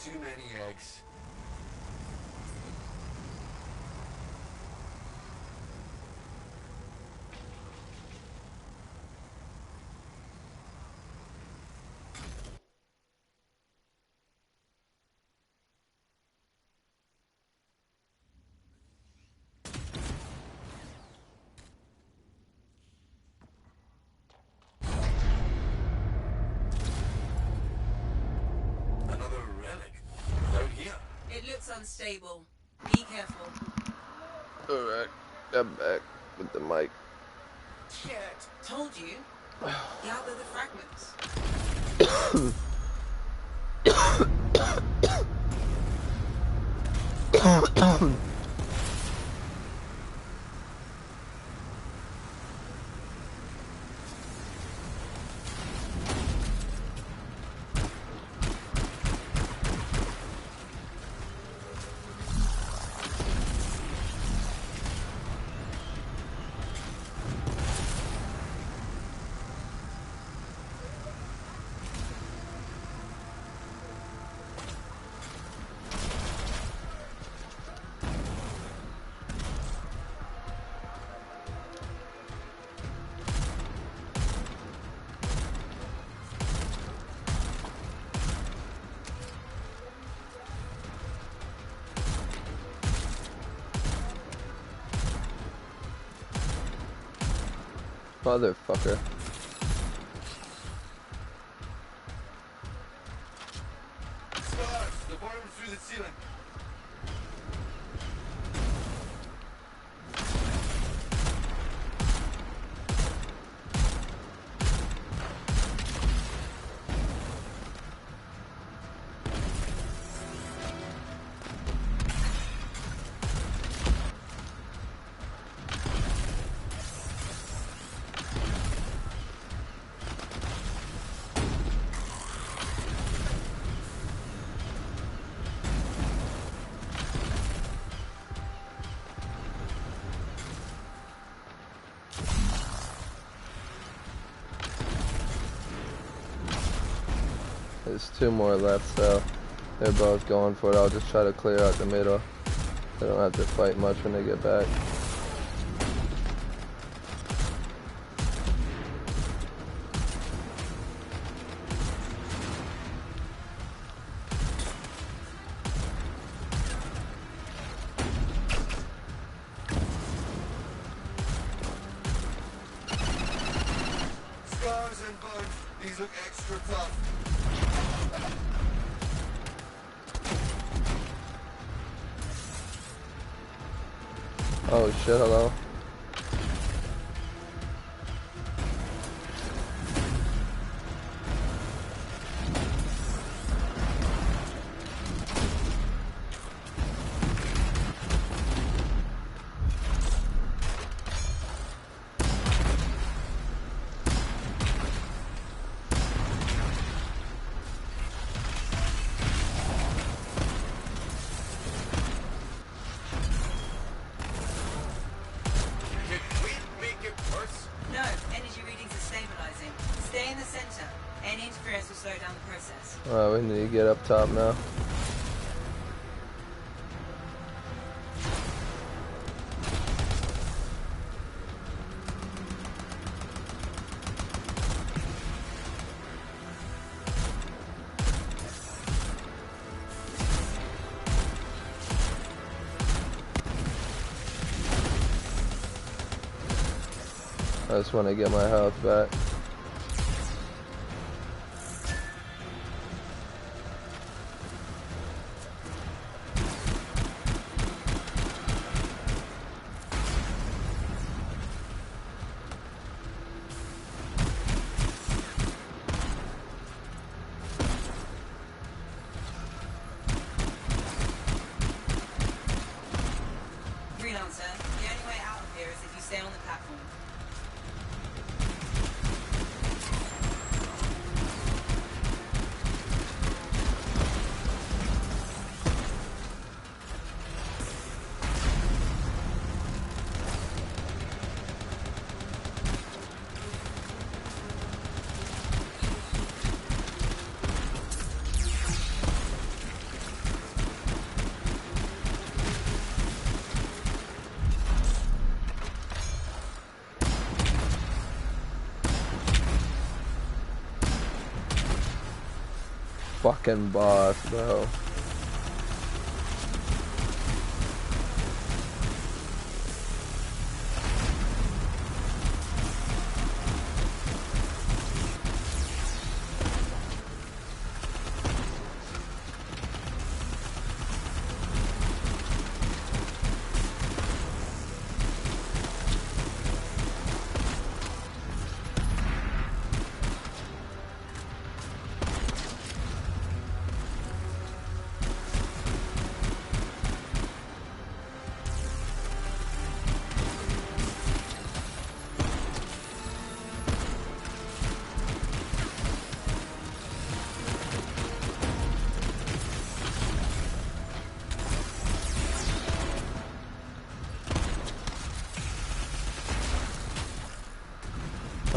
Too many eggs. Way too many eggs. Another relic. Out here. It looks unstable. Be careful. Alright, I'm back with the mic. Shit. Told you. Gather the fragments. Motherfucker. Stars. The bottom through the ceiling. There's two more left, so they're both going for it. I'll just try to clear out the middle. They don't have to fight much when they get back. Scars and bones. These look extra tough. Oh shit, hello. No, energy readings are stabilizing. Stay in the center. Any interference will slow down the process. Alright, we need to get up top now. I just want to get my health back. fucking boss, bro.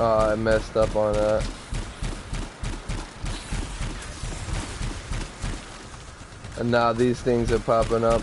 Oh, I messed up on that. And now these things are popping up.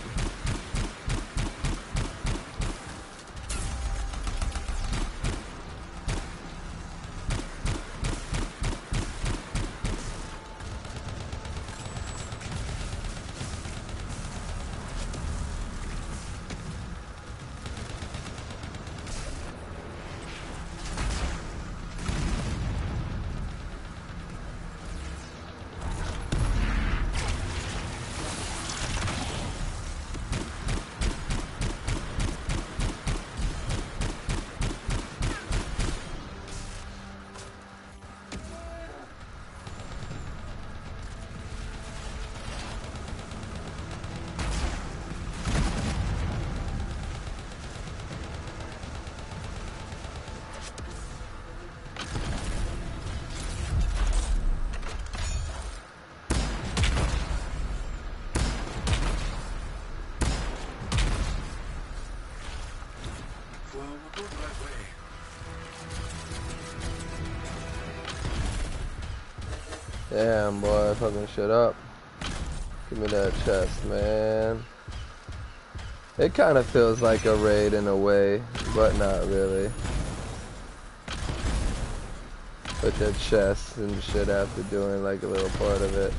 Damn, boy, fucking shit up. Give me that chest, man. It kind of feels like a raid in a way, but not really. With the chest and shit after doing like a little part of it.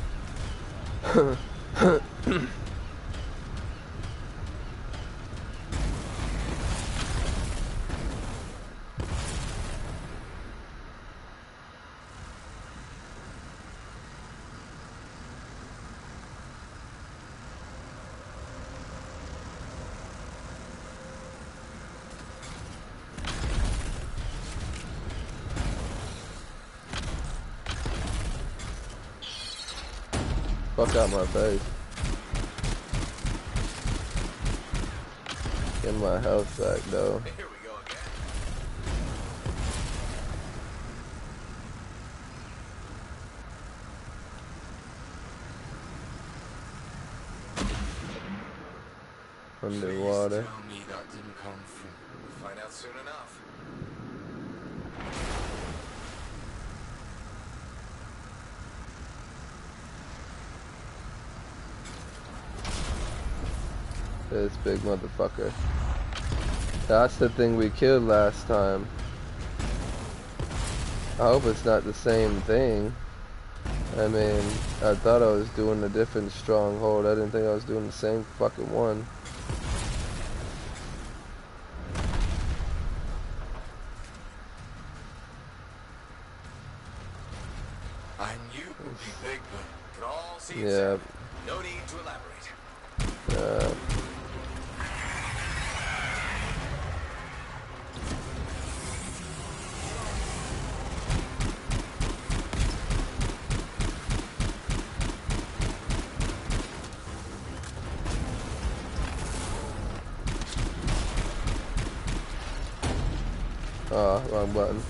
Fuck out my face. Get my health back though. Here we go again. Underwater. Tell me that didn't come from. We'll find out soon enough. This big motherfucker. That's the thing we killed last time. I hope it's not the same thing. I mean, I thought I was doing a different stronghold. I didn't think I was doing the same fucking one. I knew it would be big, but it all seems Yeah. no need to elaborate. Oh, wrong button.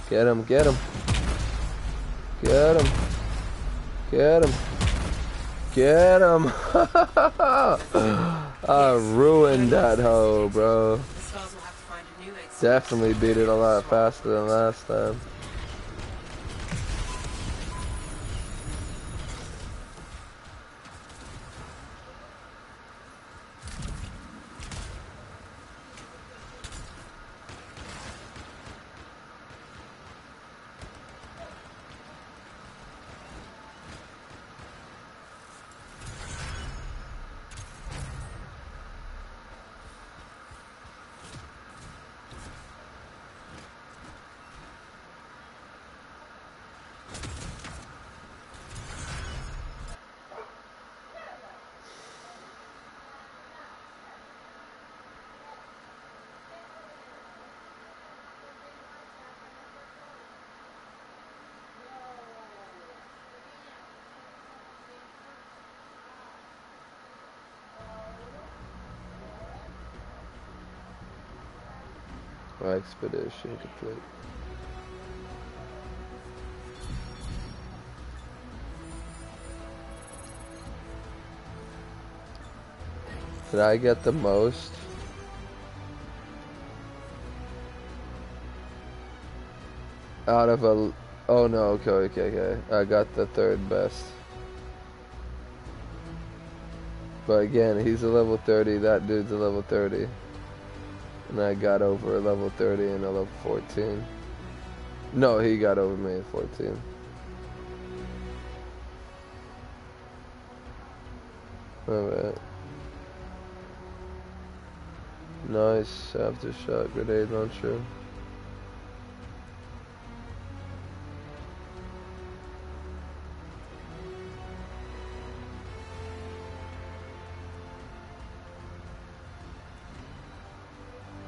Get him, get him. Get him. Get him. Get him. I ruined that hoe, bro. Definitely beat it a lot faster than last time. Expedition complete. Did I get the most? Out of a... Oh no, okay. I got the third best. But again, he's a level 30, that dude's a level 30. And I got over a level 30 and a level 14. No, he got over me at 14. Alright. Nice aftershock grenade launcher.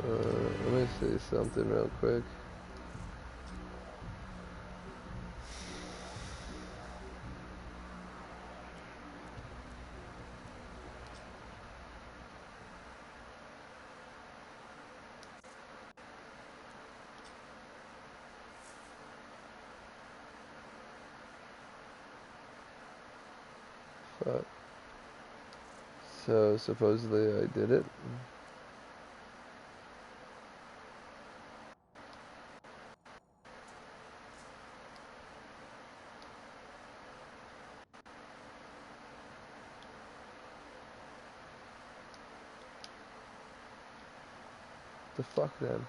Let me see something real quick. Fuck. So supposedly I did it. The fuck then?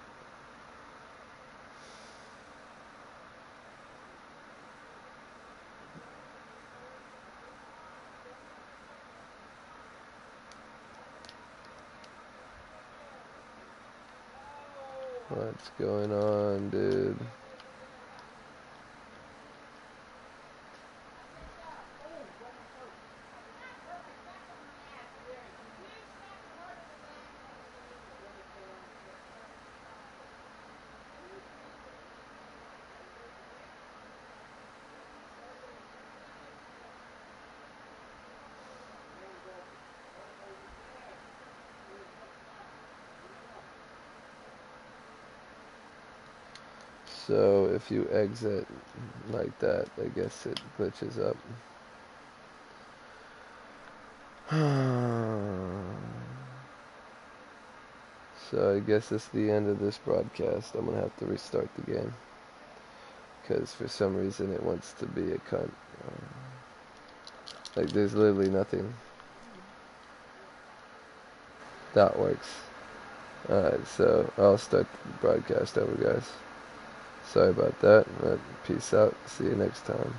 What's going on, dude? So if you exit like that, I guess it glitches up. So I guess that's the end of this broadcast. I'm gonna have to restart the game because for some reason it wants to be a cunt. Like there's literally nothing. That works. Alright, so I'll start the broadcast over, guys. Sorry about that, but peace out. See you next time.